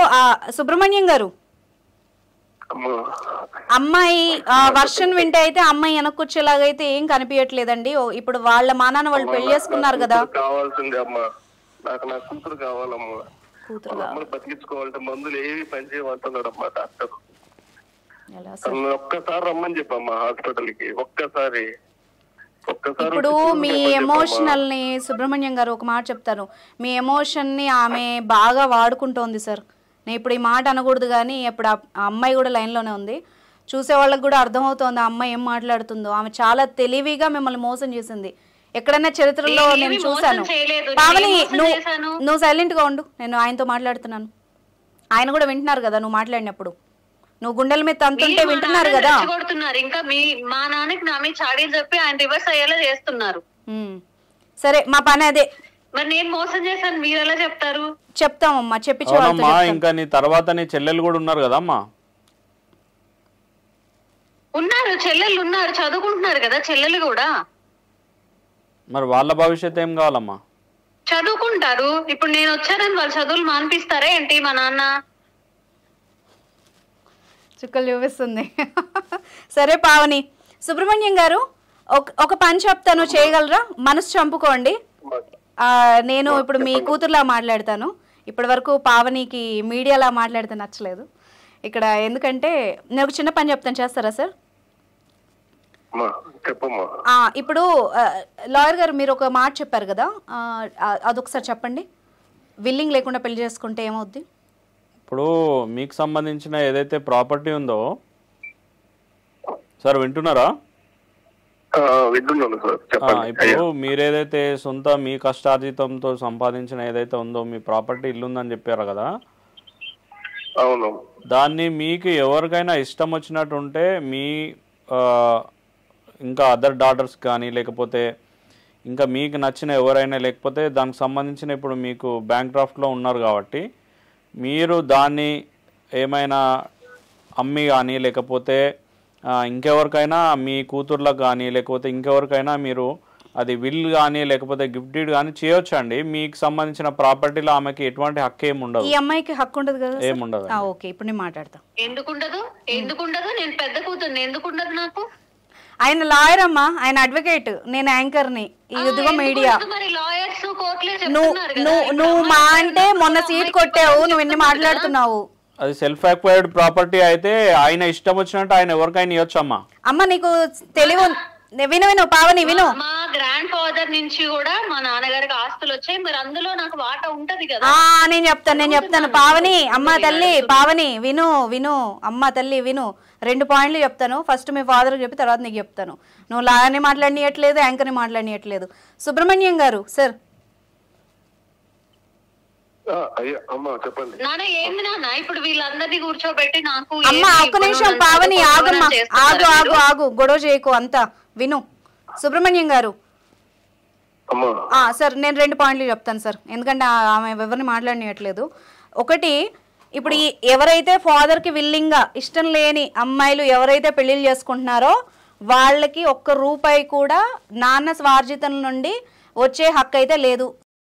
సుబ్రహ్మణ్యం గారు, అమ్మాయి వర్షన్ వింటే అయితే అమ్మాయి వెనక్కొచ్చేలాగైతే ఏం కనిపించట్లేదండి. ఇప్పుడు వాళ్ళ మానాన్న వాళ్ళు పెళ్లి చేసుకున్నారు కదా.
కావాల్సింది అమ్మా, నాకు నా కూతురు కావాలమ్మా. కూతురు బతికించుకోవాలంటే మందులు ఏవి పనిచేయమంటున్నాడు అమ్మా డాక్టర్. ఒక్కసారి రమ్మని చెప్పమ్మా హాస్పిటల్కి, ఒక్కసారి.
ఇప్పుడు మీ ఎమోషనల్ ని సుబ్రహ్మణ్యం గారు ఒక మాట చెప్తాను, మీ ఎమోషన్ ని ఆమె బాగా వాడుకుంటోంది సార్. నేను ఇప్పుడు ఈ మాట అనకూడదు కానీ ఇప్పుడు ఆ అమ్మాయి కూడా లైన్లోనే ఉంది, చూసే వాళ్ళకి కూడా అర్థమవుతోంది ఆ అమ్మాయి ఏం మాట్లాడుతుందో. ఆమె చాలా తెలివిగా మిమ్మల్ని మోసం చేసింది. ఎక్కడైనా చరిత్రలో నేను చూశాను. పావని నువ్వు సైలెంట్ గా ఉండు, నేను ఆయనతో మాట్లాడుతున్నాను. ఆయన కూడా వింటున్నారు కదా నువ్వు మాట్లాడినప్పుడు, నువ్వు గుండెల మీద తంతుంటే వింటున్నారు కదా.
ఇంకా మా నాన్నకి నా మీద చాడీలు చెప్పి ఆయన రివర్స్ అయ్యేలా చేస్తున్నారు.
సరే మా పని అదే.
మరి నేను మోసం చేశాను మీరు ఎలా చెప్తారు?
చెప్తామమ్మా, చెప్పించమ్మా.
ఇంకా నీ తర్వాత నీ చెల్లెలు కూడా ఉన్నారు కదా అమ్మా?
ఉన్నారు, చెల్లెళ్ళు ఉన్నారు, చదువుకుంటున్నారు కదా చెల్లెలు కూడా.
మరి వాళ్ళ భవిష్యత్తు ఏం కావాలమ్మా?
చదువుకుంటారు. ఇప్పుడు నేను వచ్చానని వాళ్ళ చదువులు మానిపిస్తారా ఏంటి మా నాన్న?
చుక్కలు చూపిస్తుంది. సరే పావని, సుబ్రహ్మణ్యం గారు ఒక పని చెప్తాను, చేయగలరా? మనసు చంపుకోండి. నేను ఇప్పుడు మీ కూతురులా మాట్లాడతాను. ఇప్పటి వరకు పావనికి మీడియాలా మాట్లాడితే నచ్చలేదు ఇక్కడ. ఎందుకంటే నేను ఒక చిన్న పని చెప్తాను, చేస్తారా సార్? ఇప్పుడు లాయర్ గారు మీరు ఒక మాట చెప్పారు కదా, అదొకసారి చెప్పండి. విల్లింగ్ లేకుండా పెళ్లి చేసుకుంటే ఏమవుద్ది?
ఇప్పుడు మీకు సంబంధించిన ఏదైతే ప్రాపర్టీ ఉందో సార్, వింటున్నారా? ఇప్పుడు మీరేదైతే సొంత మీ కష్టార్జితంతో సంపాదించిన ఏదైతే ఉందో మీ ప్రాపర్టీ ఇల్లు ఉందని చెప్పారు కదా,
అవును.
దాన్ని మీకు ఎవరికైనా ఇష్టం వచ్చినట్టు ఉంటే మీ ఇంకా అదర్ డాటర్స్ కానీ లేకపోతే ఇంకా మీకు నచ్చిన ఎవరైనా, లేకపోతే దానికి సంబంధించిన ఇప్పుడు మీకు బ్యాంక్ డ్రాఫ్ట్లో ఉన్నారు కాబట్టి మీరు దాన్ని ఏమైనా అమ్మి కానీ లేకపోతే ఇంకెవరికైనా మీ కూతుర్లకు కానీ లేకపోతే ఇంకెవరికైనా మీరు అది విల్ కానీ లేకపోతే గిఫ్ట్ డీడ్ కానీ చేయొచ్చు అండి. మీకు సంబంధించిన ప్రాపర్టీలో ఆమెకి ఎటువంటి హక్కు ఏమి ఉండదు.
ఈ అమ్మాయికి హక్కు ఉండదు కదా?
ఏముండదు.
ఓకే, ఇప్పుడు నేను మాట్లాడతా.
ఎందుకుండదు? నేను పెద్ద కూతుర్ని, ఎందుకుండదు నాకు?
ఆయన లాయర్ అమ్మా, ఆయన అడ్వకేట్, నేను యాంకర్ని. ఇదిగో మీడియా. నువ్వు మా అంటే మొన్న సీట్ కొట్టావు, నువ్వు ఎన్ని మాట్లాడుతున్నావు?
అది సెల్ఫ్ అక్వైర్డ్ ప్రాపర్టీ అయితే ఆయన ఇష్టం వచ్చినట్టు ఆయన ఎవరికైనా ఇవ్వచ్చు అమ్మా.
అమ్మ నీకు తెలివి విను పావని విను.
మా గ్రాండ్ ఫాదర్ నుంచి కూడా మా నాన్నగారికి ఆస్తులు వచ్చాయి, మరి అందులో నాకు వాటా ఉంటది కదా.
నేను చెప్తాను పావని, అమ్మ తల్లి పావని విను అమ్మ తల్లి విను. 2 పాయింట్లు చెప్తాను. ఫస్ట్ మీ ఫాదర్కి చెప్పి తర్వాత నీకు చెప్తాను. నువ్వు లాయర్ని మాట్లాడియట్లేదు, యాంకర్ని మాట్లాడియట్లేదు. సుబ్రహ్మణ్యం గారు సార్.
నాన్న ఏంది నాన్న ఇప్పుడు వీళ్ళందరినీ కూర్చోబెట్టి నాకు
అమ్మ ఒక్క నిమిషం పావని ఆగమ్మా, ఆగు గొడవ చేయకు అంతా విను. సుబ్రహ్మణ్యం గారు సార్, నేను 2 పాయింట్లు చెప్తాను సార్, ఎందుకంటే ఆమె ఎవరిని మాట్లాడియట్లేదు. ఒకటి, ఇప్పుడు ఎవరైతే ఫాదర్కి విల్లింగ్గా ఇష్టం లేని అమ్మాయిలు ఎవరైతే పెళ్లిళ్ళు చేసుకుంటున్నారో వాళ్ళకి ₹1 కూడా నాన్న స్వార్జితం నుండి వచ్చే హక్కు అయితే లేదు.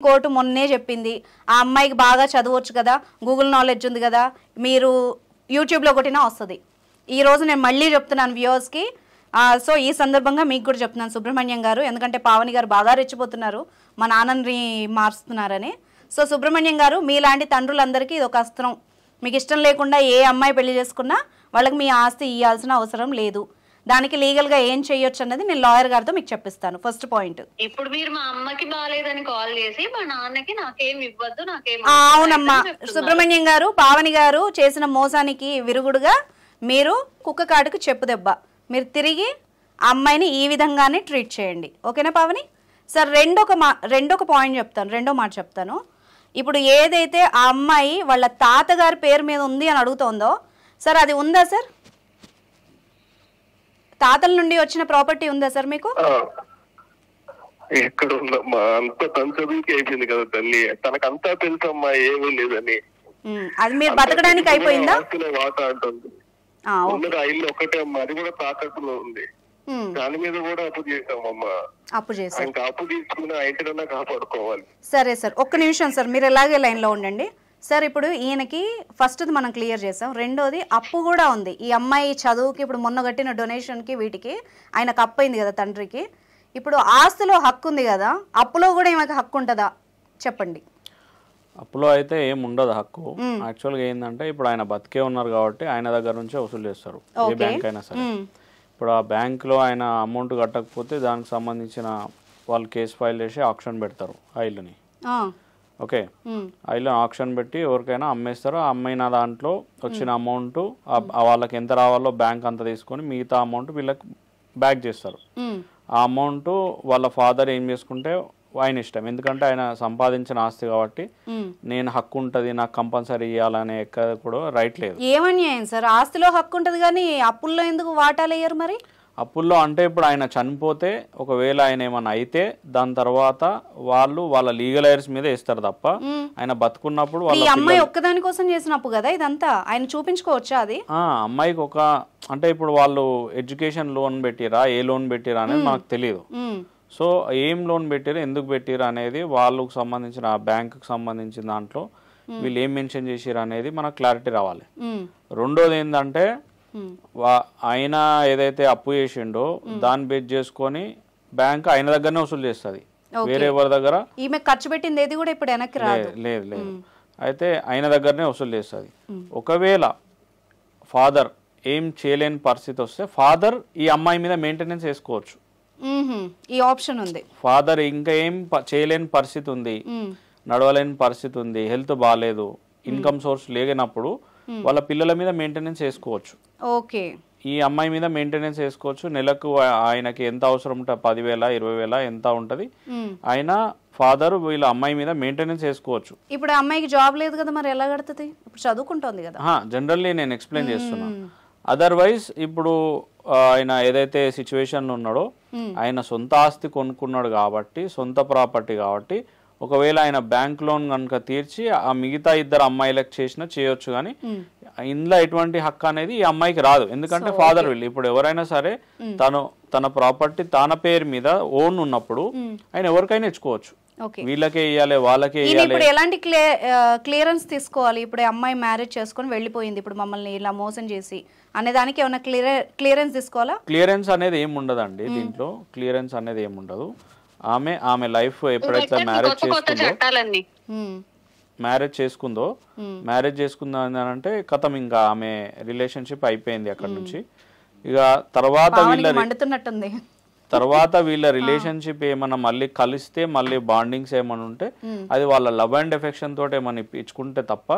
కోర్టు మొన్నే చెప్పింది. ఆ అమ్మాయికి బాగా చదవచ్చు కదా, గూగుల్ నాలెడ్జ్ ఉంది కదా, మీరు యూట్యూబ్లో కొట్టినా వస్తుంది. ఈరోజు నేను మళ్ళీ చెప్తున్నాను వ్యూవర్స్కి. సో ఈ సందర్భంగా మీకు కూడా చెప్తున్నాను సుబ్రహ్మణ్యం గారు, ఎందుకంటే పావని గారు బాగా రెచ్చిపోతున్నారు మా నాన్నని మారుస్తున్నారని. సో సుబ్రహ్మణ్యం గారు, మీలాంటి తండ్రులందరికీ ఇది ఒక అస్త్రం. మీకు ఇష్టం లేకుండా ఏ అమ్మాయి పెళ్లి చేసుకున్నా వాళ్ళకి మీ ఆస్తి ఇవ్వాల్సిన అవసరం లేదు. దానికి లీగల్ గా ఏం చేయొచ్చు అన్నది నేను లాయర్ గారితో మీకు చెప్పిస్తాను. ఫస్ట్ పాయింట్,
ఇప్పుడు మీరు మా అమ్మకి బాగాలేదని కాల్ చేసి మా నాన్నకి నాకేం ఇవ్వద్దు నాకేం.
అవునమ్మా సుబ్రహ్మణ్యం గారు, పావని గారు చేసిన మోసానికి విరుగుడుగా మీరు కుక్క కాటుకు చెప్పు దెబ్బ. మీరు తిరిగి ఆ అమ్మాయిని ఈ విధంగానే ట్రీట్ చేయండి, ఓకేనా పావని? సార్ రెండొక పాయింట్ చెప్తాను, రెండో మాట చెప్తాను. ఇప్పుడు ఏదైతే ఆ అమ్మాయి వాళ్ళ తాతగారి పేరు మీద ఉంది అని అడుగుతోందో సార్, అది ఉందా సార్? తాతల నుండి వచ్చిన ప్రాపర్టీ ఉందా సార్ మీకు?
ఎక్కడ ఉందమ్మా, అంత తన చదువుకి అయిపోయింది కదా తల్లి, తనకంతా తెలుసమ్మా ఏమీ లేదని.
అది మీరు బతకడానికి అయిపోయిందా?
వాటా అంటుంది, ఇల్లు ఒకటే అమ్మా, అది కూడా తాకట్టులో ఉంది. దాని మీద కూడా అప్పు చేసామమ్మా. అప్పు చేసాం, ఇంకా అప్పు తీసుకుని ఆ ఇంటినన్నా కాపాడుకోవాలి.
సరే సార్, ఒక్క నిమిషం సార్, మీరు ఎలాగే లైన్లో ఉండండి సార్. ఇప్పుడు ఈయనకి ఫస్ట్ది మనం క్లియర్ చేసాం, రెండోది అప్పు కూడా ఉంది. ఈ అమ్మాయి చదువుకి ఇప్పుడు మొన్న కట్టిన డొనేషన్కి వీటికి ఆయనకు అప్పు అయింది కదా తండ్రికి. ఇప్పుడు ఆస్తిలో హక్కు ఉంది కదా, అప్పులో కూడా ఈమెకి హక్కు ఉంటుందా చెప్పండి?
అప్పులో అయితే ఏం ఉండదు హక్కు. యాక్చువల్గా ఏంటంటే ఇప్పుడు ఆయన బతికే ఉన్నారు కాబట్టి ఆయన దగ్గర నుంచే వసూలు చేస్తారు, ఏ బ్యాంక్ అయినా సరే. ఇప్పుడు ఆ బ్యాంక్లో ఆయన అమౌంట్ కట్టకపోతే దానికి సంబంధించిన వాళ్ళు కేసు ఫైల్ చేసి ఆక్షన్ పెడతారు ఆ ఇల్లుని. ఓకే, ఆ ఇల్లు ఆక్షన్ పెట్టి ఎవరికైనా అమ్మేస్తారు. ఆ అమ్మిన దాంట్లో వచ్చిన అమౌంట్ వాళ్ళకి ఎంత రావాలో బ్యాంక్ అంతా తీసుకొని మిగతా అమౌంట్ వీళ్ళకి బ్యాక్ చేస్తారు. ఆ అమౌంట్ వాళ్ళ ఫాదర్ ఏం చేసుకుంటే ఆయన ఇష్టం, ఎందుకంటే ఆయన సంపాదించిన ఆస్తి కాబట్టి నేను హక్కు ఉంటుంది నాకు కంపల్సరీ ఇవ్వాలనే ఎక్కడ కూడా రైట్ లేదు.
ఏమన్యాయం సార్, ఆస్తిలో హక్కు ఉంటుంది కానీ అప్పుల్లో ఎందుకు వాటాలు వేయరు మరి?
అప్పుల్లో అంటే ఇప్పుడు ఆయన చనిపోతే ఒకవేళ ఆయన ఏమైనా అయితే దాని తర్వాత వాళ్ళు వాళ్ళ లీగల్ ఎయిర్స్ మీద వేస్తారు తప్ప ఆయన బతుకున్నప్పుడు
ఈ అమ్మాయి ఒక్కదాని కోసం చేసిన అప్పు కదా ఇదంతా, ఆయన చూపించుకోవచ్చా అది?
అమ్మాయికి ఒక అంటే ఇప్పుడు వాళ్ళు ఎడ్యుకేషన్ లోన్ పెట్టిరా ఏ లోన్ పెట్టిరా అనేది మనకు తెలియదు. సో ఏం లోన్ పెట్టారు ఎందుకు పెట్టారు అనేది వాళ్ళకు సంబంధించిన బ్యాంకుకి సంబంధించిన దాంట్లో వీళ్ళు ఏం మెన్షన్ చేసారు అనేది మనకు క్లారిటీ రావాలి. రెండోది ఏంటంటే ఆయన ఏదైతే అప్పు చేసిండో దాన్ని బేస్ చేసుకొని బ్యాంక్ ఆయన దగ్గరనే వసూలు చేస్తుంది, వేరే ఎవరి దగ్గర
ఈమె ఖర్చు పెట్టింది ఏది కూడా ఇప్పుడు వెనక్కి రాదు.
లేదు లేదు, అయితే ఆయన దగ్గరనే వసూలు చేస్తుంది. ఒకవేళ ఫాదర్ ఏం చేయలేని పరిస్థితి వస్తే ఫాదర్ ఈ అమ్మాయి మీద మెయింటెనెన్స్ వేసుకోవచ్చు,
ఈ ఆప్షన్ ఉంది.
ఫాదర్ ఇంకా ఏం చేయలేని పరిస్థితి ఉంది, నడవలేని పరిస్థితి ఉంది, హెల్త్ బాగాలేదు, ఇన్కమ్ సోర్స్ లేనప్పుడు వాళ్ళ పిల్లల మీద మెయింటెనెన్స్ వేసుకోవచ్చు.
ఓకే,
ఈ అమ్మాయి మీద మెయింటెనెన్స్ వేసుకోవచ్చు. నెలకు ఆయనకి ఎంత అవసరం ఉంటుంది, 10,000 20,000 ఎంత ఉంటది, ఆయన ఫాదర్ వీళ్ళ అమ్మాయి మీద మెయింటెనెన్స్ వేసుకోవచ్చు.
ఇప్పుడు అమ్మాయికి జాబ్ లేదు కదా, మరి ఎలా కడుతుంది? ఇప్పుడు చదువుకుంటోంది కదా.
జనరల్లీ నేను ఎక్స్ప్లెయిన్ చేస్తున్నా. అదర్వైజ్ ఇప్పుడు ఆయన ఏదైతే సిచ్యువేషన్ ఉన్నాడో ఆయన సొంత ఆస్తి కొనుక్కున్నాడు కాబట్టి, సొంత ప్రాపర్టీ కాబట్టి, ఒకవేళ ఆయన బ్యాంక్ లోన్ కనుక తీర్చి ఆ మిగతా ఇద్దరు అమ్మాయిలకు చేయొచ్చు. కానీ ఇందులో ఎటువంటి హక్కు అనేది ఈ అమ్మాయికి రాదు, ఎందుకంటే ఫాదర్ వీళ్ళు ఇప్పుడు ఎవరైనా సరే తన ప్రాపర్టీ తన పేరు మీద ఓన్ ఉన్నప్పుడు ఆయన ఎవరికైనా ఇచ్చుకోవచ్చు. వీళ్ళకే ఇవ్వాలి వాళ్ళకే ఇవ్వాలి.
ఇప్పుడు ఎలాంటి క్లియరెన్స్ తీసుకోవాలి? ఇప్పుడు అమ్మాయి మ్యారేజ్ చేసుకొని వెళ్ళిపోయింది, ఇప్పుడు మమ్మల్ని ఇలా మోసం చేసి అనే దానికి ఏమైనా క్లియరెన్స్ తీసుకోవాలా?
క్లియరెన్స్ అనేది ఏమి ఉండదండి దీంట్లో, క్లియరెన్స్ అనేది ఏమి ఉండదు. ఆమె లైఫ్ ఎప్పుడైతే మ్యారేజ్ చేసుకుందో అంటే కథం ఇంకా ఆమె రిలేషన్షిప్ అయిపోయింది అక్కడ నుంచి. ఇక తర్వాత వీళ్ళ రిలేషన్షిప్ ఏమన్నా మళ్ళీ కలిస్తే మళ్ళీ బాండింగ్స్ ఏమన్నా ఉంటే అది వాళ్ళ లవ్ అండ్ ఎఫెక్షన్ తోటి ఏమన్నా ఇచ్చుకుంటే తప్ప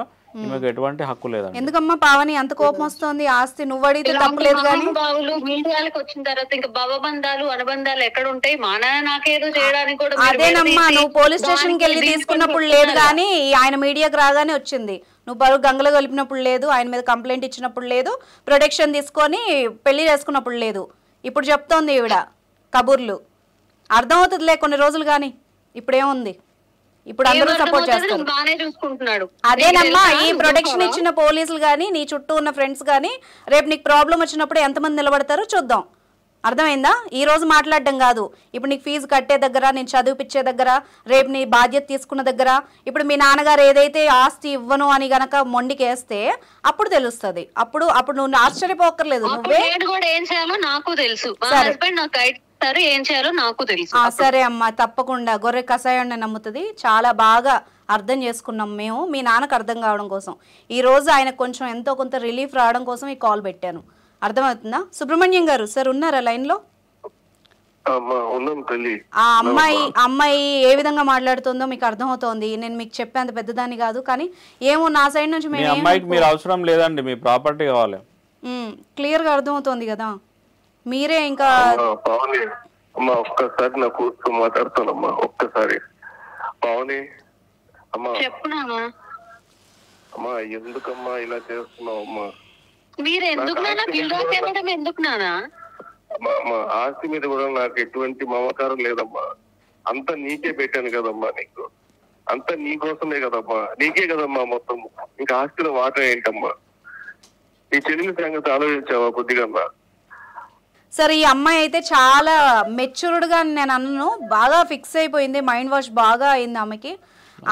ఈమెకు ఎటువంటి హక్కు లేదండి.
ఎందుకమ్మా పావని అంత కోపం వస్తుంది? ఆస్తి నువ్వు అడిగితే తప్పలేదు కానీ
మీడియాలకు వచ్చిన తర్వాత ఇంకా భవబంధాలు అనుబంధాలు ఎక్కడ ఉంటాయి? మా నాన్న నాకేదో చేయడానికి కూడా
అదేనమ్మా, నువ్వు పోలీస్ స్టేషన్ కి వెళ్ళి తీసుకున్నప్పుడు లేదు కానీ ఆయన మీడియాకి రాగానే వచ్చింది. నువ్వు పరువు గంగలో కలిపినప్పుడు లేదు, ఆయన మీద కంప్లైంట్ ఇచ్చినప్పుడు లేదు, ప్రొటెక్షన్ తీసుకొని పెళ్లి చేసుకున్నప్పుడు లేదు. ఇప్పుడు చెప్తోంది ఈవిడ కబుర్లు. అర్థమవుతుందిలే కొన్ని రోజులు కానీ, ఇప్పుడేముంది, ఇప్పుడు అందరూ సపోర్ట్ చేస్తారు. అదేనమ్మా, ఈ ప్రొటెక్షన్ ఇచ్చిన పోలీసులు కానీ నీ చుట్టూ ఉన్న ఫ్రెండ్స్ కానీ రేపు నీకు ప్రాబ్లం వచ్చినప్పుడు ఎంతమంది నిలబడతారో చూద్దాం. అర్థమైందా? ఈ రోజు మాట్లాడడం కాదు, ఇప్పుడు నీకు ఫీజు కట్టే దగ్గర, నేను చదివిపించే దగ్గర, రేపు నీ బాధ్యత తీసుకున్న దగ్గర. ఇప్పుడు మీ నాన్నగారు ఏదైతే ఆస్తి ఇవ్వను అని గనక మొండికేస్తే అప్పుడు తెలుస్తుంది. అప్పుడు నువ్వు ఆశ్చర్యపోకర్లేదు. నువ్వే
ఏం చేయాలో నాకు తెలుసు, ఏం చేయాలో నాకు తెలుసు.
సరే అమ్మా, తప్పకుండా గొర్రె కషాయాన్ని నమ్ముతుంది. చాలా బాగా అర్థం చేసుకున్నాం మేము, మీ నాన్నకు అర్థం కావడం కోసం. ఈ రోజు ఆయన కొంచెం ఎంతో కొంత రిలీఫ్ రావడం కోసం ఈ కాల్ పెట్టాను. అర్థమవుతుందా? సుబ్రహ్మణ్యం గారు సార్ ఉన్నారా లైన్ లో? ఆ అమ్మాయి ఏ విధంగా మాట్లాడుతుందో మీకు అర్థమవుతోంది. నేను మీకు చెప్పేంత పెద్దదాన్ని కాదు, కానీ ఏమో నా సైడ్ నుంచి
మీరు అవసరం లేదండి, మీ ప్రాపర్టీ కావాలి.
క్లియర్ గా అర్థమవుతోంది కదా. మీరే ఇంకా
ఒక్కసారి నా కూర్చో మాట్లాడతానమ్మా, ఒక్కసారి. పావని అమ్మా, అమ్మా ఎందుకమ్మా ఇలా చేస్తున్నావు అమ్మా?
మీరు ఎందుకు నానా?
అమ్మా ఆస్తి మీద కూడా నాకు ఎటువంటి మమకారం లేదమ్మా, అంతా నీకే పెట్టాను కదమ్మా, నీకు అంతా నీకోసమే కదమ్మా, నీకే కదమ్మా మొత్తం. ఇంకా ఆస్తిలో వాటా ఏంటమ్మా? నీ చెల్లి సంగతి ఆలోచించావా కొద్దిగా?
సరే, ఈ అమ్మాయి అయితే చాలా మెచ్యూర్డ్గా నేను అన్నను, బాగా ఫిక్స్ అయిపోయింది, మైండ్ వాష్ బాగా అయింది ఆమెకి.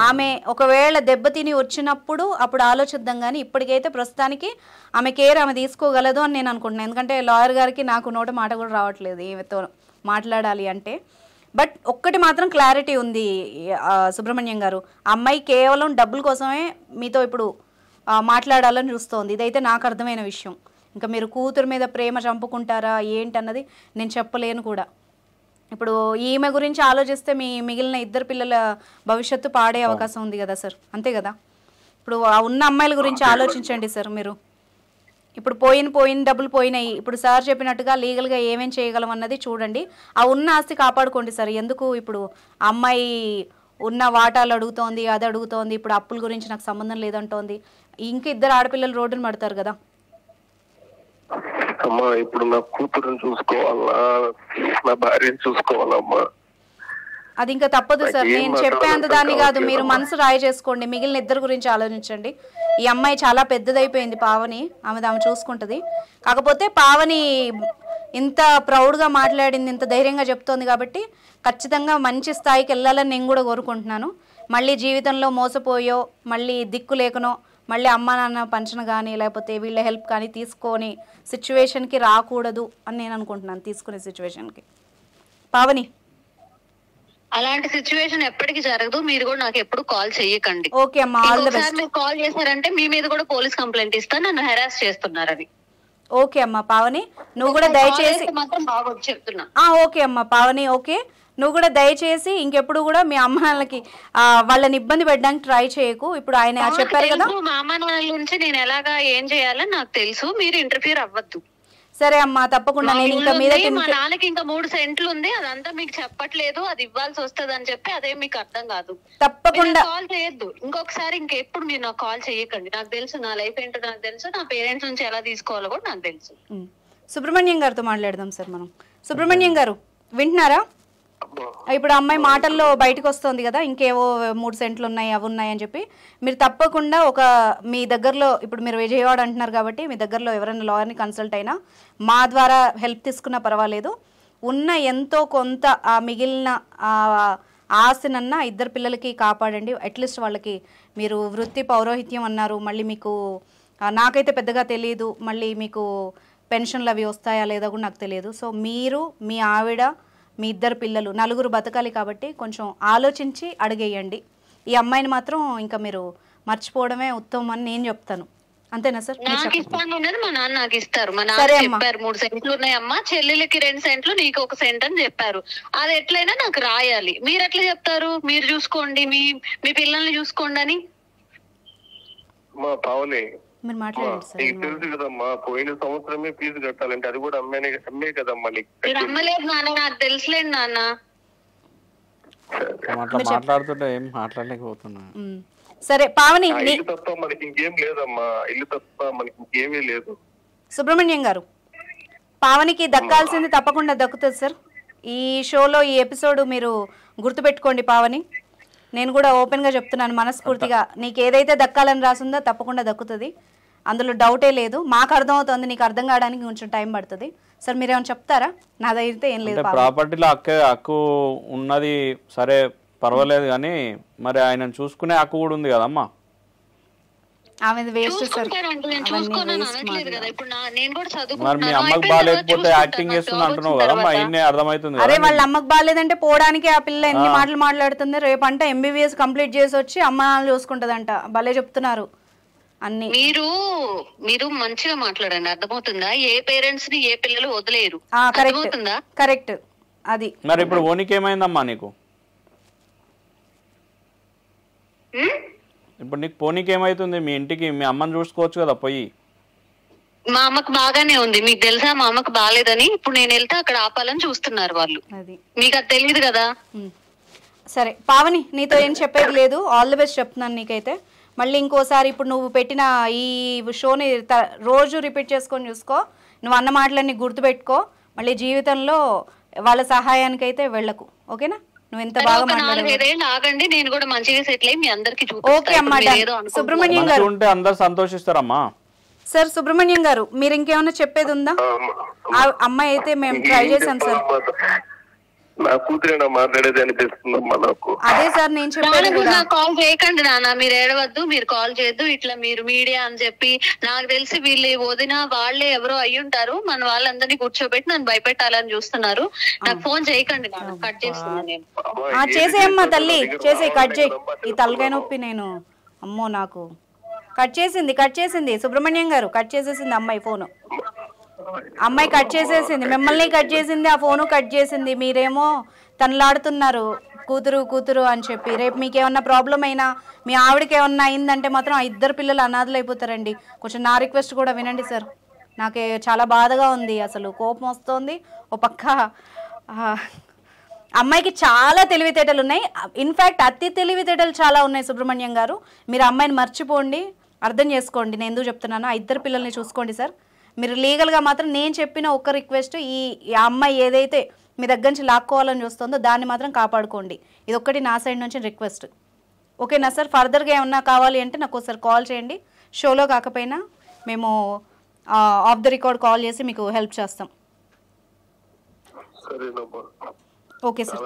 ఆమె ఒకవేళ దెబ్బతిని వచ్చినప్పుడు అప్పుడు ఆలోచిద్దాం, కానీ ఇప్పటికైతే ప్రస్తుతానికి ఆమె కేర్ ఆమె తీసుకోగలదు అని నేను అనుకుంటున్నాను. ఎందుకంటే లాయర్ గారికి నాకు నోట మాట కూడా రావట్లేదు ఈమెతో మాట్లాడాలి అంటే. బట్ ఒక్కటి మాత్రం క్లారిటీ ఉంది సుబ్రహ్మణ్యం గారు, అమ్మాయి కేవలం డబ్బుల కోసమే మీతో ఇప్పుడు మాట్లాడాలని చూస్తోంది. ఇదైతే నాకు అర్థమైన విషయం. ఇంకా మీరు కూతురు మీద ప్రేమ చంపుకుంటారా ఏంటన్నది నేను చెప్పలేను కూడా. ఇప్పుడు ఈమె గురించి ఆలోచిస్తే మిగిలిన ఇద్దరు పిల్లల భవిష్యత్తు పాడే అవకాశం ఉంది కదా సార్, అంతే కదా. ఇప్పుడు ఉన్న అమ్మాయిల గురించి ఆలోచించండి సార్ మీరు. ఇప్పుడు పోయిన డబ్బులు పోయినాయి, ఇప్పుడు సార్ చెప్పినట్టుగా లీగల్గా ఏమేం చేయగలం అన్నది చూడండి. ఆ ఉన్న ఆస్తి కాపాడుకోండి సార్. ఎందుకు ఇప్పుడు అమ్మాయి ఉన్న వాటాలు అడుగుతోంది, అది అడుగుతోంది, ఇప్పుడు అప్పుల గురించి నాకు సంబంధం లేదంటోంది. ఇంక ఇద్దరు ఆడపిల్లలు రోడ్డును పడతారు కదా.
అమ్మా ఇప్పుడు నా కూతురుని చూసుకోవాలా, నా భార్యను చూసుకోవాలమ్మా.
అది ఇంకా తప్పదు సార్. నేను చెప్పేంత దాన్ని కాదు, మీరు మనసు రాయి చేసుకోండి. మిగిలిన ఇద్దరు గురించి ఆలోచించండి. ఈ అమ్మాయి చాలా పెద్దదైపోయింది పావని, ఆమె చూసుకుంటుంది. కాకపోతే పావని ఇంత ప్రౌడ్గా మాట్లాడింది, ఇంత ధైర్యంగా చెప్తోంది కాబట్టి ఖచ్చితంగా మంచి స్థాయికి వెళ్ళాలని నేను కూడా కోరుకుంటున్నాను. మళ్ళీ జీవితంలో మోసపోయో, మళ్ళీ దిక్కు లేకనో, మళ్ళీ అమ్మ నాన్న పంచన కానీ లేకపోతే వీళ్ళ హెల్ప్ కానీ తీసుకొని సిచ్యువేషన్కి రాకూడదు అని నేను అనుకుంటున్నాను. తీసుకునే సిచ్యువేషన్కి పావని
అలాంటి సిచ్యువేషన్ ఎప్పటికీ జరగదు. మీరు కూడా నాకు ఎప్పుడు కాల్ చెయ్యకండి.
ఓకే అమ్మా, ఆల్ ది బెస్ట్.
మీరు కాల్ చేశారంటే మీ మీద కూడా పోలీస్ కంప్లైంట్ ఇస్తాను, నన్ను హెరాస్ చేస్తున్నారని.
ఓకే అమ్మా పావని, నువ్వు కూడా దయచేసి
మాత్రం బాగా చెప్తున్నా.
ఓకే అమ్మా పావని, ఓకే. నువ్వు కూడా దయచేసి ఇంకెప్పుడు కూడా మీ అమ్మ నాన్నలకి వాళ్ళని ఇబ్బంది పెట్టడానికి ట్రై చేయకు. ఇప్పుడు ఆయన చెప్పారు కదా,
మా అమ్మ నాన్నల నుంచి నేను ఎలాగా ఏం చేయాలని నాకు తెలుసు, మీరు ఇంటర్ఫియర్ అవ్వద్దు.
సరే అమ్మా, తప్పకుండా. నేను ఇంకా మీద
మా నాన్నకి ఇంకా 3 సెంట్లు ఉంది, అదంతా మీకు చెప్పట్లేదు, అది ఇవ్వాల్సి వస్తుంది అని చెప్పి అదే మీకు అర్థం కాదు.
తప్పకుండా
కాల్ చేయొద్దు ఇంకొకసారి. ఇంకెప్పుడు మీరు నాకు కాల్ చేయకండి. నాకు తెలుసు నా లైఫ్ ఏంటో, నాకు తెలుసు నా పేరెంట్స్ నుంచి ఎలా తీసుకోవాలో కూడా నాకు తెలుసు.
సుబ్రహ్మణ్యం గారితో మాట్లాడదాం సార్ మనం. సుబ్రహ్మణ్యం గారు వింటున్నారా? ఇప్పుడు అమ్మాయి మాటల్లో బయటకు వస్తుంది కదా, ఇంకేవో 3 సెంట్లు ఉన్నాయి, అవి ఉన్నాయి అని చెప్పి. మీరు తప్పకుండా మీ దగ్గరలో, ఇప్పుడు మీరు విజయవాడ అంటున్నారు కాబట్టి మీ దగ్గరలో ఎవరైనా లాయర్ని కన్సల్ట్ అయినా, మా ద్వారా హెల్ప్ తీసుకున్నా పర్వాలేదు. ఉన్న ఎంతో కొంత ఆ మిగిలిన ఆస్తినన్నా ఇద్దరు పిల్లలకి కాపాడండి. అట్లీస్ట్ వాళ్ళకి మీరు వృత్తి పౌరోహిత్యం అన్నారు, మళ్ళీ మీకు నాకైతే పెద్దగా తెలియదు, మళ్ళీ మీకు పెన్షన్లు అవి వస్తాయా లేదా కూడా నాకు తెలియదు. సో మీరు, మీ ఆవిడ, మీ ఇద్దరు పిల్లలు, 4 బతకాలి కాబట్టి కొంచెం ఆలోచించి అడిగేయండి. ఈ అమ్మాయిని మాత్రం ఇంకా మీరు మర్చిపోవడమే ఉత్తమం అని నేను చెప్తాను. అంతేనా సార్?
నాకు ఇస్తాను ఉన్నది మా నాన్న నాకు ఇస్తారు. మా నాన్న చెప్పారు 3 సెంట్లు ఉన్నాయమ్మా, చెల్లెలకి 2 సెంట్లు, నీకు 1 సెంట్ అని చెప్పారు. అది ఎట్లయినా నాకు రాయాలి. మీరు ఎట్లా చెప్తారు మీరు చూసుకోండి, మీ పిల్లల్ని చూసుకోండి అని?
మా పావని
మీరు మాట్లాడండి సార్.
నీకు తెలుసు కదమ్మా, పోయిన సంవత్సరమే ఫీజు కట్టాలంటే అది కూడా అమ్మే కదమ్మా.
మీరు అమ్మలేదు నాన్న, నాకు తెలుసులేండి నాన్న.
మాట్లాడుతుంటే ఏం మాట్లాడలేకపోతున్నా.
సరే పావని,
ఇల్లు తప్ప మనకి ఇంకేం లేదమ్మా, ఇల్లు తప్ప మనకి ఇంకేమీ లేదు.
సుబ్రహ్మణ్యం గారు, పావనికి దక్కాల్సింది తప్పకుండా దక్కుతుంది సార్. ఈ షోలో ఈ ఎపిసోడ్ మీరు గుర్తుపెట్టుకోండి పావని. నేను కూడా ఓపెన్గా చెప్తున్నాను మనస్ఫూర్తిగా, నీకు ఏదైతే దక్కాలని రాసిందో తప్పకుండా దక్కుతుంది, అందులో డౌటే లేదు. మాకు అర్థమవుతుంది, నీకు అర్థం కావడానికి కొంచెం టైం పడుతుంది. సార్ మీరేమైనా చెప్తారా? నాదైతే ఏం లేదు.
ప్రాపర్టీలో హక్కు ఉన్నది సరే పర్వాలేదు, కానీ మరి ఆయన చూసుకునే హక్కు కూడా ఉంది కదమ్మా.
ఆమె వేస్ట్ సార్.
మరి మీ అమ్మకి బాగాలేకపోతే యాక్టింగ్ చేస్తుంది అంటున్నావు కదమ్మా, ఇన్నే అర్థమవుతుంది.
అరే వాళ్ళ అమ్మకి బాగాలేదంటే పోవడానికి ఆ పిల్ల ఎన్ని మాటలు మాట్లాడుతుంది. రేపు అంటే ఎంబీబీఎస్ కంప్లీట్ చేసి వచ్చి అమ్మ చూసుకుంటదంట. భలే చెప్తున్నారు అన్ని.
మీరు మంచిగా మాట్లాడండి, అర్థమవుతుందా? ఏ పేరెంట్స్ ని ఏ పిల్లలు వదిలేరు.
కరెక్ట్. అది
మరి ఇప్పుడు ఓనికి ఏమైందమ్మా నీకు? ఇప్పుడు నీకు పోనీకి ఏమైతుంది? మీ ఇంటికి మీ అమ్మని చూసుకోవచ్చు కదా పోయి.
మా అమ్మకు బాగానే ఉంది, మీకు తెలుసా మా అమ్మకు బాగాలేదని. ఇప్పుడు నేను వెళ్తే అక్కడ ఆపాలని చూస్తున్నారు వాళ్ళు, మీకు అది తెలియదు కదా.
సరే పావని, నీతో ఏం చెప్పేది లేదు, ఆల్ ది బెస్ట్ చెప్తున్నాను నీకైతే. మళ్ళీ ఇంకోసారి ఇప్పుడు నువ్వు పెట్టిన ఈ షోని రోజు రిపీట్ చేసుకొని చూసుకో. నువ్వు అన్న మాటలన్నీ గుర్తుపెట్టుకో. మళ్ళీ జీవితంలో వాళ్ళ సహాయానికి అయితే వెళ్ళకు, ఓకేనా? నువ్వు ఎంత బాగా
ఆగండి, నేను కూడా మంచిగా సెటిల్ అయ్యి మీ అందరికి.
ఓకే అమ్మా. సుబ్రహ్మణ్యం గారు
ఉంటే అందరు సంతోషిస్తారమ్మా.
సార్ సుబ్రహ్మణ్యం గారు, మీరు ఇంకేమైనా చెప్పేది ఉందా? అమ్మాయి అయితే మేము ట్రై చేసాం సార్.
నా కూతురేనా మాట్లాడేది అనిపిస్తుందమ్మా నాకు.
అదే సార్ నేను చెప్పేది కూడా.
కాల్ చేయకండి నాన్న, మీరు ఏడవద్దు, మీరు కాల్ చేయొద్దు. ఇట్లా మీరు మీడియా అని చెప్పి నాకు తెలిసి వీళ్ళు వదిన వాళ్ళే ఎవరో అయ్యుంటారు, మన వాళ్ళందరినీ కూర్చోబెట్టి నన్ను భయపెట్టాలని చూస్తున్నారు. నాకు ఫోన్ చేయకండి నాన్న, కట్ చేస్తున్నాను నేను.
చేసేయమ్మా తల్లి, చేసే, కట్ చేయి. ఈ తలకాయ నొప్పి నేను అమ్మో నాకు. కట్ చేసింది సుబ్రహ్మణ్యం గారు, కట్ చేసేసింది అమ్మాయి ఫోను. అమ్మాయి కట్ చేసేసింది, మిమ్మల్ని కట్ చేసింది, ఆ ఫోను కట్ చేసింది. మీరేమో తనలాడుతున్నారు కూతురు అని చెప్పి. రేపు మీకు ఏమన్నా ప్రాబ్లం అయినా, మీ ఆవిడకి ఏమన్నా అయిందంటే మాత్రం ఆ ఇద్దరు పిల్లలు అనాథలు అయిపోతారండి. కొంచెం నా రిక్వెస్ట్ కూడా వినండి సార్. నాకు చాలా బాధగా ఉంది, అసలు కోపం వస్తుంది. ఓ పక్క అమ్మాయికి చాలా తెలివితేటలు ఉన్నాయి, ఇన్ఫ్యాక్ట్ అతి తెలివితేటలు చాలా ఉన్నాయి సుబ్రహ్మణ్యం గారు. మీరు అమ్మాయిని మర్చిపోండి, అర్థం చేసుకోండి నేను ఎందుకు చెప్తున్నాను. ఆ ఇద్దరు పిల్లల్ని చూసుకోండి సార్. మీరు లీగల్గా మాత్రం నేను చెప్పిన ఒక్క రిక్వెస్ట్, ఈ అమ్మాయి ఏదైతే మీ దగ్గర నుంచి లాక్కోవాలని చూస్తుందో దాన్ని మాత్రం కాపాడుకోండి. ఇది ఒక్కటి నా సైడ్ నుంచి రిక్వెస్ట్. ఓకేనా సార్? ఫర్దర్గా ఏమన్నా కావాలి అంటే నాకు ఒకసారి కాల్ చేయండి. షోలో కాకపోయినా మేము ఆఫ్ ద రికార్డ్ కాల్ చేసి మీకు హెల్ప్ చేస్తాం. ఓకే సార్,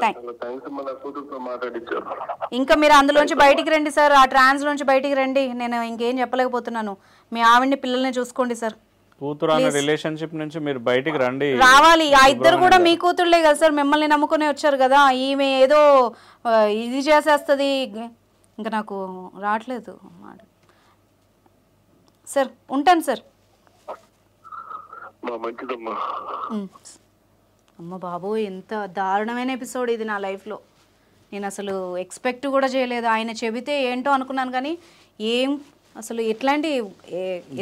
ఇంకా మీరు అందులోంచి బయటికి రండి సార్, ఆ ట్రాన్స్లోంచి బయటికి రండి. నేను ఇంకేం చెప్పలేకపోతున్నాను. మీ ఆవిడ్ని పిల్లల్ని చూసుకోండి సార్.
కూతురు అనే రిలేషన్షిప్ నుంచి మీరు బయటికి రండి.
రావాలి. ఆ ఇద్దరు కూడా మీ కూతురులే కదా సార్, మిమ్మల్ని నమ్ముకునే వచ్చారు కదా. ఈమె ఏదో ఇది చేసేస్తుంది, ఇంకా నాకు రావట్లేదు సార్. ఉంటాను సార్. అమ్మ బాబోయ్, ఎంత దారుణమైన ఎపిసోడ్ ఇది నా లైఫ్లో. నేను అసలు ఎక్స్పెక్ట్ కూడా చేయలేదు. ఆయన చెబితే ఏంటో అనుకున్నాను, కానీ ఏం అసలు ఎట్లాంటి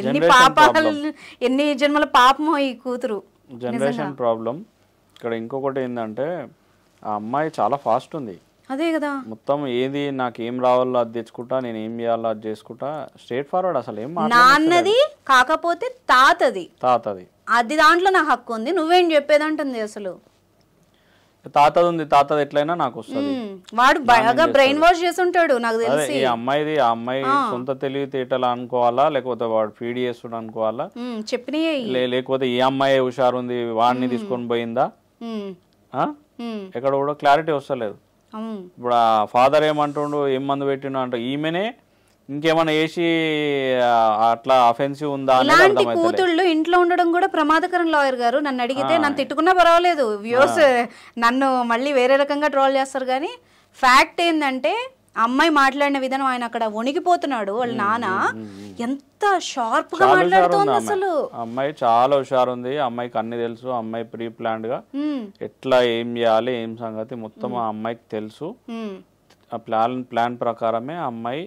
ఎన్ని పాపాలు, ఎన్ని జన్మల పాపమో ఈ కూతురు.
Generation problem. ఇక్కడ ఇంకొకటి ఏంటంటే ఆ అమ్మాయి చాలా ఫాస్ట్ ఉంది.
అదే కదా,
మొత్తం ఏది నాకు ఏం రావాలో అది తెచ్చుకుంటా, నేను ఏం చేయాలో అది చేసుకుంటా, స్ట్రేట్ ఫార్వర్డ్. అసలు ఏం
నాన్నది కాకపోతే తాతది అది దాంట్లో నా హక్కు ఉంది, నువ్వేం చెప్పేదంటుంది. అసలు
తాతది ఉంది, తాతది ఎట్లయినా నాకు వస్తుంది.
వాడు బాగా బ్రెయిన్ వాష్ చేసి ఉంటాడు నాకు తెలిసి.
ఈ అమ్మాయిది, ఆ అమ్మాయి సొంత తెలివితేటలు అనుకోవాలా, లేకపోతే వాడు ఫీడ్ చేస్తుడు అనుకోవాలా, లేకపోతే ఈ అమ్మాయి హుషారు ఉంది వాడిని తీసుకొని పోయిందా, ఎక్కడ కూడా క్లారిటీ వస్తలేదు. ఇప్పుడు ఆ ఫాదర్ ఏమంటుండు, ఏం మందు పెట్టిండు అంటే ఈమెనే ఇంకేమైనా వేసి అట్లా అఫెన్సివ్ ఉందా.
ఇలాంటి కూతుళ్ళు ఇంట్లో ఉండడం కూడా ప్రమాదకరం లాయర్ గారు. నన్ను అడిగితే నన్ను తిట్టుకున్నా పర్వాలేదు, వ్యూస్ నన్ను మళ్ళీ వేరే రకంగా ట్రోల్ చేస్తారు, కానీ ఫ్యాక్ట్ ఏంటంటే అమ్మాయి మాట్లాడిన విధానం, ఆయన అక్కడ వణికిపోతున్నాడు. వాళ్ళ నాన్న ఎంత షార్ప్ గా మాట్లాడుతోంది అసలు.
అమ్మాయి చాలా హుషారు ఉంది, అమ్మాయికి అన్ని తెలుసు. అమ్మాయి ప్రీ ప్లాన్డ్ గా ఎట్లా ఏం చేయాలి ఏం సంగతి మొత్తం ఆ అమ్మాయికి తెలుసు. ఆ ప్లాన్ ప్రకారమే అమ్మాయి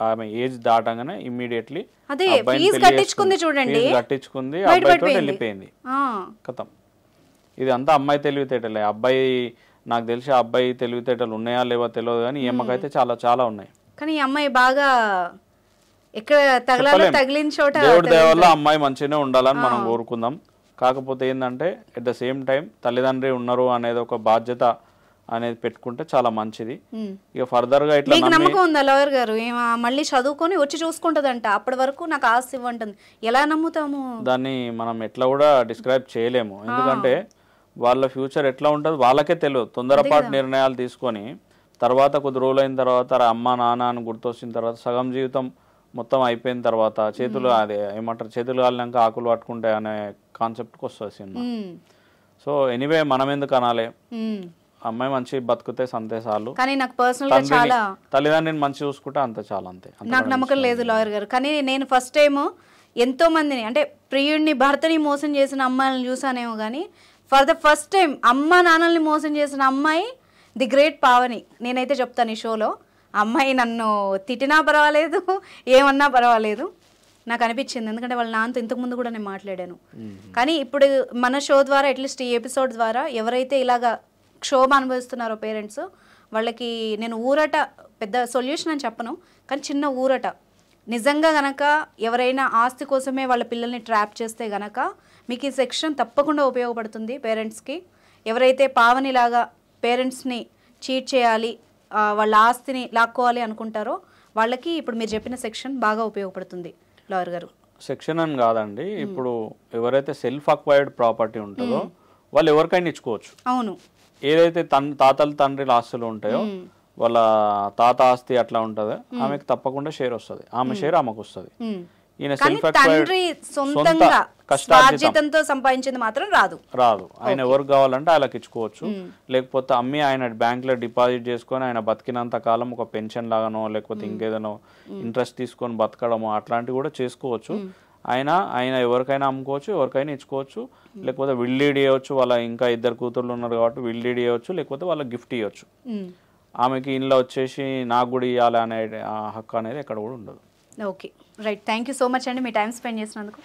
ఆమె ఏజ్ దాటంగానే ఇమ్మీడియట్లీ
కట్టించుకుంది, చూడండి
కట్టించుకుంది, అబ్బాయితో వెళ్ళిపోయింది. కథం. ఇది అంతా అమ్మాయి తెలివితేటలే. అబ్బాయి నాకు తెలిసి ఆ అబ్బాయి తెలివితేటలు ఉన్నాయా లేవో తెలియదు, కానీ ఈ అమ్మకైతే చాలా చాలా ఉన్నాయి.
కానీ ఈ అమ్మాయి బాగా ఎక్కడ తగలాలో తగిలిన చోట
దేవుడి దయ వల్ల అమ్మాయి మంచిగానే ఉండాలని మనం కోరుకుందాం. కాకపోతే ఏంటంటే ఎట్ ద సేమ్ టైం తల్లిదండ్రి ఉన్నారు అనేది ఒక బాధ్యత అనేది పెట్టుకుంటే చాలా మంచిది. ఇక ఫర్దర్ గా ఇట్లా
నమ్మకం ఉందా లాయర్ గారు? మళ్ళీ చదువుకొని వచ్చి చూసుకుంటదంట, అప్పటి వరకు నాకు ఆస్తి ఇవ్వంటుంది. ఎలా నమ్ముతాము
దాన్ని? మనం ఎట్లా కూడా డిస్క్రైబ్ చేయలేము, ఎందుకంటే వాళ్ళ ఫ్యూచర్ ఎట్లా ఉంటుంది వాళ్ళకే తెలియదు. తొందరపాటు నిర్ణయాలు తీసుకొని తర్వాత కొద్ది రోజులు అయిన తర్వాత అమ్మ నాన్న అని గుర్తొచ్చిన తర్వాత సగం జీవితం మొత్తం అయిపోయిన తర్వాత చేతులు అదే ఏమంటారు, చేతులు కాలినాక ఆకులు పట్టుకుంటాయి అనే కాన్సెప్ట్కి వస్తుంది సినిమా. సో ఎనీవే మనం ఎందుకు అనాలి, అమ్మాయి మంచి బతుకుతే సంతే చాలు.
కానీ నాకు పర్సనల్ గా చాలా
తల్లిదండ్రిని మంచి చూసుకుంటే అంతే చాలు, అంతే.
నాకు నమ్మకం లేదు లాయర్ గారు. కానీ నేను ఫస్ట్ టైం ఎంతో మందిని, అంటే ప్రియుడిని భర్తని మోసం చేసిన అమ్మాయిని చూసానేమో, కానీ ఫర్ ద ఫస్ట్ టైం అమ్మ నాన్నల్ని మోసం చేసిన అమ్మాయి ది గ్రేట్ పావని. నేనైతే చెప్తాను ఈ షోలో, అమ్మాయి నన్ను తిట్టినా పర్వాలేదు ఏమన్నా పర్వాలేదు నాకు అనిపించింది. ఎందుకంటే వాళ్ళ నాన్నతో ఇంతకుముందు కూడా నేను మాట్లాడాను. కానీ ఇప్పుడు మన షో ద్వారా అట్లీస్ట్ ఈ ఎపిసోడ్ ద్వారా ఎవరైతే ఇలాగా క్షోభ అనుభవిస్తున్నారో పేరెంట్స్, వాళ్ళకి నేను ఊరట, పెద్ద సొల్యూషన్ అని చెప్పను, కానీ చిన్న ఊరట. నిజంగా గనక ఎవరైనా ఆస్తి కోసమే వాళ్ళ పిల్లల్ని ట్రాప్ చేస్తే గనక మీకు ఈ సెక్షన్ తప్పకుండా ఉపయోగపడుతుంది పేరెంట్స్కి. ఎవరైతే పావనిలాగా పేరెంట్స్ని చీట్ చేయాలి, వాళ్ళ ఆస్తిని లాక్కోవాలి అనుకుంటారో వాళ్ళకి ఇప్పుడు మీరు చెప్పిన సెక్షన్ బాగా ఉపయోగపడుతుంది లాయర్ గారు.
సెక్షన్ అని కాదండి, ఇప్పుడు ఎవరైతే సెల్ఫ్ అక్వైర్డ్ ప్రాపర్టీ ఉంటుందో వాళ్ళు ఎవరికైనా ఇచ్చుకోవచ్చు.
అవును,
ఏదైతే తాతల తండ్రిల ఆస్తులు ఉంటాయో వాళ్ళ తాత ఆస్తి అట్లా ఉంటుందో ఆమెకు తప్పకుండా షేర్ వస్తుంది, ఆమె షేర్ ఆమెకు వస్తుంది. ఈయన సెల్ఫ్
తండ్రి సొంతంగా బాధ్యతతో సంపాదించింది మాత్రం రాదు.
ఆయన ఎవరికి కావాలంటే ఆయనకి ఇచ్చుకోవచ్చు, లేకపోతే అమ్మి ఆయన బ్యాంక్ లో డిపాజిట్ చేసుకొని ఆయన బతికినంత కాలం ఒక పెన్షన్ లాగానో లేకపోతే ఇంకేదనో ఇంట్రెస్ట్ తీసుకొని బతకడమో అట్లాంటివి కూడా చేసుకోవచ్చు. ఆయన ఎవరికైనా అమ్ముకోవచ్చు, ఎవరికైనా ఇచ్చుకోవచ్చు, లేకపోతే విల్లీడ్ ఇవ్వచ్చు. వాళ్ళ ఇంకా 2 కూతుర్లు ఉన్నారు కాబట్టి విల్లీడ్ ఇవ్వచ్చు, లేకపోతే వాళ్ళకి గిఫ్ట్ ఇవ్వచ్చు. ఆమెకి ఇంట్లో వచ్చేసి నాకు కూడా ఇవ్వాలి అనే హక్కు అనేది ఎక్కడ కూడా ఉండదు.
Okay right, thank you so much అండి మీ టైం స్పెండ్ చేసినందుకు.